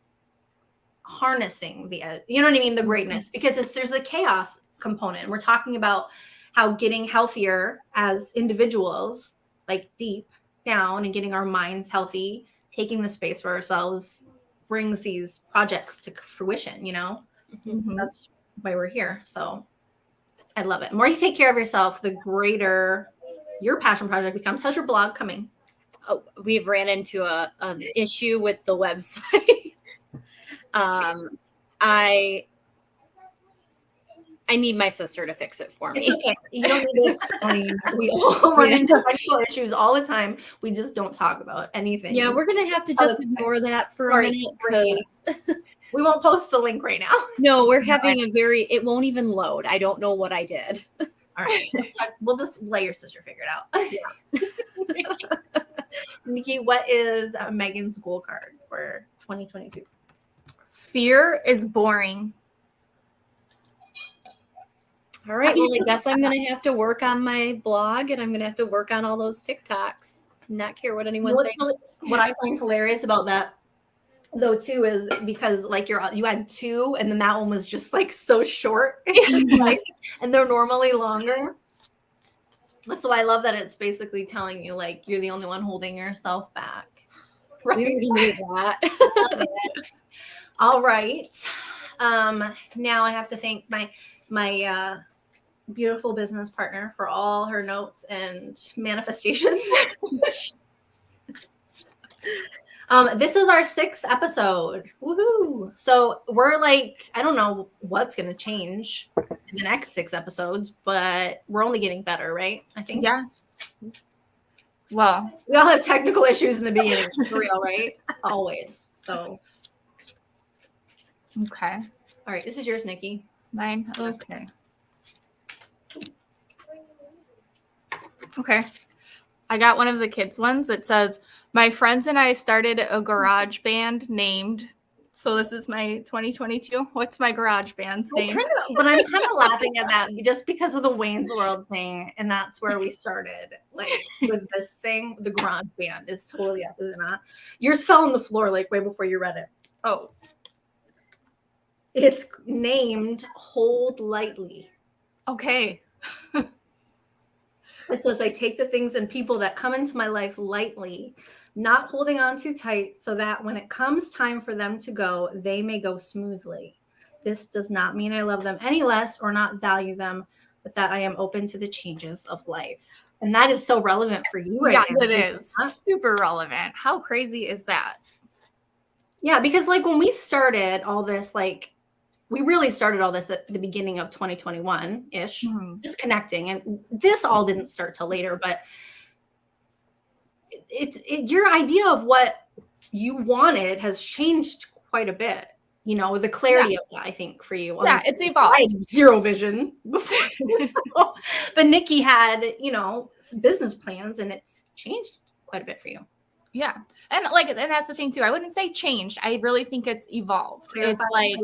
harnessing the greatness, because there's a chaos component. We're talking about how getting healthier as individuals, like deep down, and getting our minds healthy, taking the space for ourselves brings these projects to fruition, That's why we're here. So I love it. The more you take care of yourself, the greater your passion project becomes. How's your blog coming? Oh, we've ran into an issue with the website. I need my sister to fix it for me. Okay. You don't need to explain. We all run into technical issues all the time. We just don't talk about anything. Yeah, we're going to have to just ignore that for a minute because we won't post the link right now. No, we're having it won't even load. I don't know what I did. All right. We'll just let your sister figure it out. Yeah. Nikki, what is Megan's goal card for 2022? Fear is boring. All right. Well, I guess I'm going to have to work on my blog, and I'm going to have to work on all those TikToks. Not care what anyone thinks. What I find hilarious about that, though, too, is because like you had two, and then that one was just like so short, and they're normally longer. So I love that it's basically telling you like you're the only one holding yourself back. Right? We already knew that. All right. Now I have to thank my beautiful business partner for all her notes and manifestations. This is our 6th episode. Woohoo! So we're like, I don't know what's going to change in the next 6 episodes, but we're only getting better, right? I think. Yeah. Well, we all have technical issues in the beginning, for real, right? Always. So. Okay. All right. This is yours, Nikki. Mine. Okay. I got one of the kids' ones. It says, my friends and I started a garage band named So this is my 2022. What's my garage band's name? But I'm kind of laughing at that just because of the Wayne's World thing, and that's where we started. Like with this thing, the garage band is totally yes, is it not? Yours fell on the floor like way before you read it. Oh, It's named Hold Lightly. okay. It says, I take the things and people that come into my life lightly, not holding on too tight, so that when it comes time for them to go, they may go smoothly. This does not mean I love them any less or not value them, but that I am open to the changes of life. And that is so relevant for you right Yes, now. it is. Super relevant. How crazy is that? Yeah, because like when we started all this, like we really started all this at the beginning of 2021-ish, just connecting. And this all didn't start till later, but your idea of what you wanted has changed quite a bit. You know, the clarity of that, I think, for you. Yeah, it's evolved. I had zero vision before. So, but Nikki had, you know, some business plans, and it's changed quite a bit for you. Yeah. And like, and that's the thing too. I wouldn't say changed. I really think it's evolved. It's like,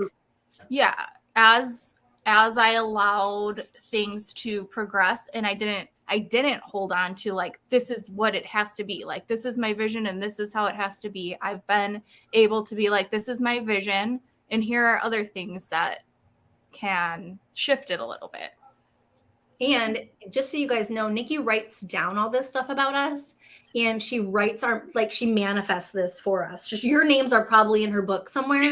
yeah, as I allowed things to progress, and I didn't hold on to like, this is what it has to be. Like, this is my vision and this is how it has to be. I've been able to be like, this is my vision, and here are other things that can shift it a little bit. And just so you guys know, Nikki writes down all this stuff about us, and she writes she manifests this for us. Just, your names are probably in her book somewhere,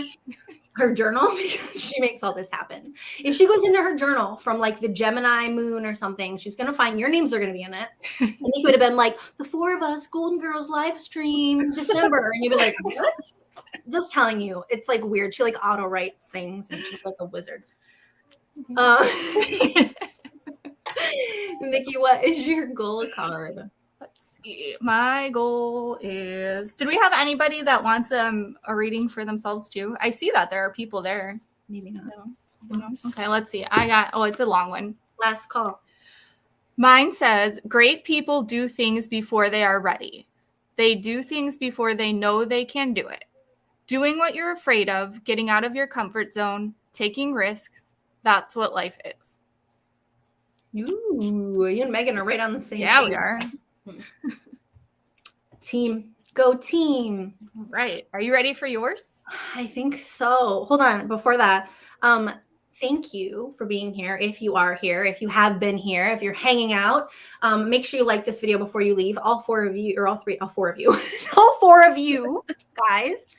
her journal, because she makes all this happen. If she goes into her journal from like the Gemini moon or something, she's going to find your names are going to be in it. And Nikki would have been like, the 4 of us, Golden Girls live stream December. And you'd be like, what? Just telling you, it's like weird. She like auto writes things, and she's like a wizard. Nikki, what is your goal card? Let's see. My goal is, did we have anybody that wants a reading for themselves too? I see that there are people there. Maybe not. No. Okay, let's see. It's a long one. Last call. Mine says, great people do things before they are ready. They do things before they know they can do it. Doing what you're afraid of, getting out of your comfort zone, taking risks. That's what life is. Ooh, you and Megan are right on the same Yeah, page. we are. Team. Go team. Right. Are you ready for yours? I think so. Hold on. Before that, thank you for being here. If you are here, if you have been here, if you're hanging out, make sure you like this video before you leave. All 4 of you, or all 4 of you, all 4 of you guys.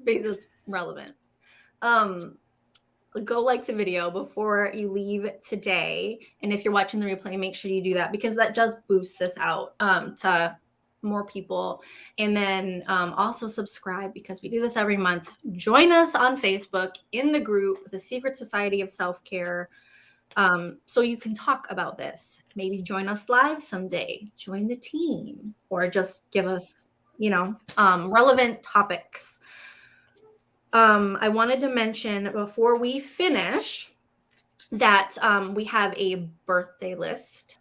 It's relevant. Go like the video before you leave today. And if you're watching the replay, make sure you do that, because that does boost this out to more people. And then also subscribe, because we do this every month. Join us on Facebook in the group, the Secret Society of Self-Care, so you can talk about this. Maybe join us live someday. Join the team, or just give us, relevant topics. I wanted to mention before we finish that we have a birthday list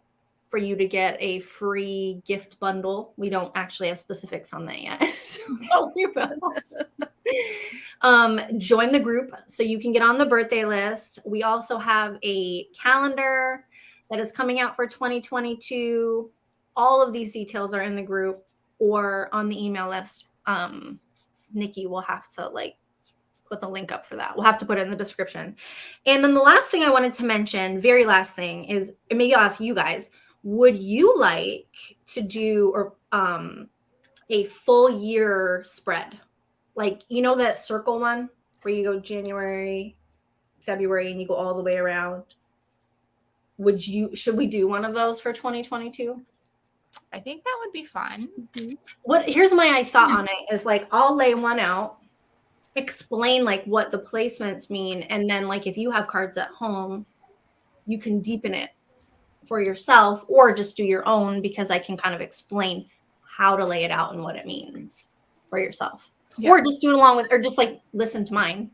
for you to get a free gift bundle. We don't actually have specifics on that yet. So don't worry about it. Join the group so you can get on the birthday list. We also have a calendar that is coming out for 2022. All of these details are in the group or on the email list. Nikki will have to put the link up for that. We'll have to put it in the description. And then the last thing I wanted to mention, very last thing, is, and maybe I'll ask you guys, would you like to do a full year spread? Like, that circle one where you go January, February, and you go all the way around? Should we do one of those for 2022? I think that would be fun. Here's my thought on it is I'll lay one out, explain what the placements mean, and then if you have cards at home, you can deepen it for yourself, or just do your own, because I can kind of explain how to lay it out and what it means for yourself. Yeah. Or just do it along with, or just listen to mine.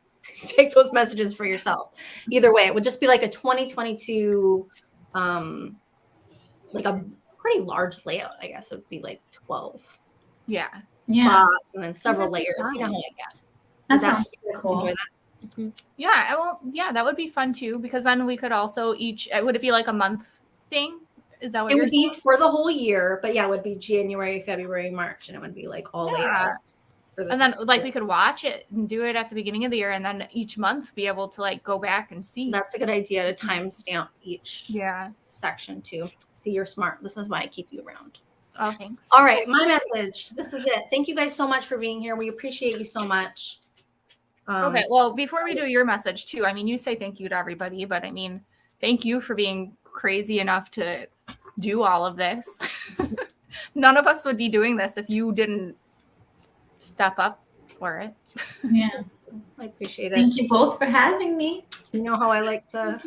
Take those messages for yourself. Either way, it would just be a 2022 a pretty large layout. I guess it would be 12. Yeah. spots and then several That'd be layers. You know fun. how I get. That sounds super cool. Enjoy that. Yeah, that would be fun too, because then we could also would it be like a month thing? Is that what It you're would saying? be for the whole year, but yeah, it would be January, February, March, and it would be like all laid out. And then like we could watch it and do it at the beginning of the year, and then each month be able to like go back and see. That's a good idea to timestamp each section too. See, you're smart. This is why I keep you around. Oh, thanks. All right, my message. This is it. Thank you guys so much for being here. We appreciate you so much. Okay, well, before we do your message too, I mean, you say thank you to everybody, but I mean, thank you for being crazy enough to do all of this. None of us would be doing this if you didn't step up for it. Yeah. I appreciate it. Thank you both for having me. You know how I like to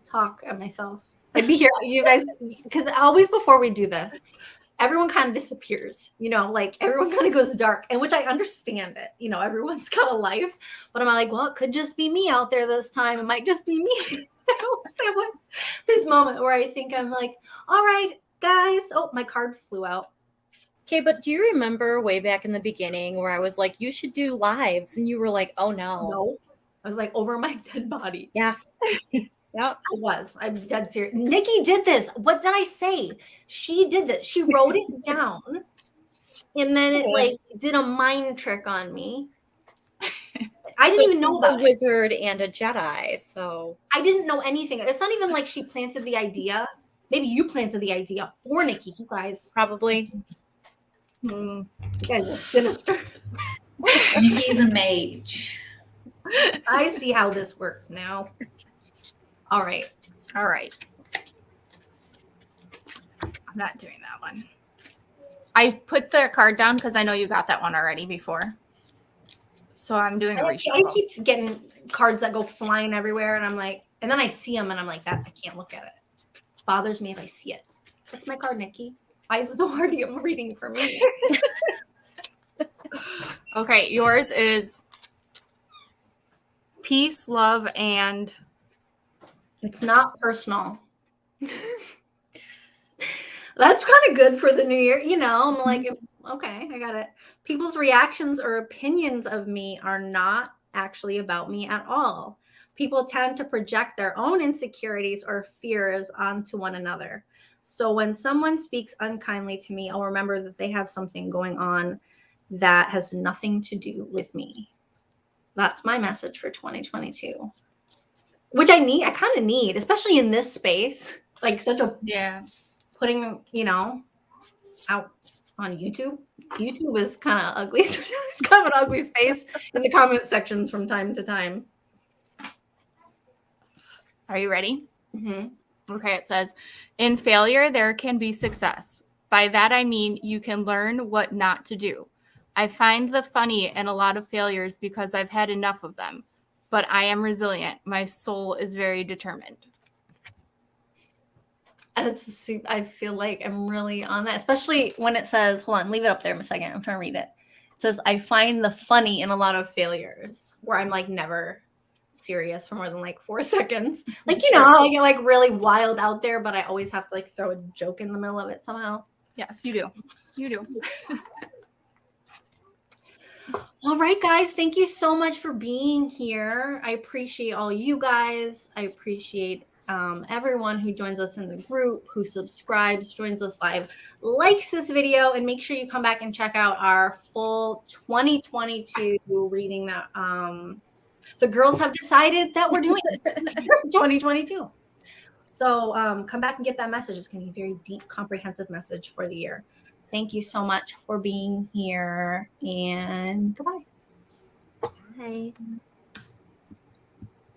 talk at myself. I'd be here, you guys, because always before we do this, everyone kind of disappears, you know, like everyone kind of goes dark, and which I understand it. You know, everyone's got a life, but I'm like, well, it could just be me out there this time. It might just be me. I always have this moment where I think I'm like, all right, guys. Oh, my card flew out. Okay, but do you remember way back in the beginning where I was like, you should do lives, and you were like, oh no. No. I was like, over my dead body. Yeah. Yeah, it was. I'm dead serious. Nikki did this. What did I say? She did this. She wrote it down, and then it like did a mind trick on me. I didn't even know about a wizard and a Jedi, so I didn't know anything. It's not even like she planted the idea. Maybe you planted the idea for Nikki, you guys. probably. You guys are sinister. Nikki's a mage. I see how this works now. All right. All right. I'm not doing that one. I put the card down because I know you got that one already before. So I'm doing a reshuffle. I keep getting cards that go flying everywhere, and I'm like, and then I see them, and I'm like, that I can't look at it. It bothers me if I see it. That's my card, Nikki. Why is it so hard to get reading for me? Okay, yours is peace, love, and it's not personal. That's kind of good for the new year. You know, I'm like, okay, I got it. People's reactions or opinions of me are not actually about me at all. People tend to project their own insecurities or fears onto one another. So when someone speaks unkindly to me, I'll remember that they have something going on that has nothing to do with me. That's my message for 2022. Which I kind of need, especially in this space, like such a putting, you know, out on YouTube. YouTube is kind of ugly. It's kind of an ugly space in the comment sections from time to time. Are you ready? Mm-hmm. Okay, it says, in failure, there can be success. By that, I mean you can learn what not to do. I find the funny in a lot of failures because I've had enough of them. But I am resilient. My soul is very determined. I feel like I'm really on that, especially when it says, hold on, leave it up there a second. I'm trying to read it. It says, I find the funny in a lot of failures where I'm like never serious for more than like 4 seconds. Like, you know, I get like really wild out there, but I always have to like throw a joke in the middle of it somehow. Yes, you do. You do. All right, guys. Thank you so much for being here. I appreciate all you guys. I appreciate everyone who joins us in the group, who subscribes, joins us live, likes this video, and make sure you come back and check out our full 2022 reading that the girls have decided that we're doing 2022. So come back and get that message. It's going to be a very deep, comprehensive message for the year. Thank you so much for being here, and goodbye. Bye.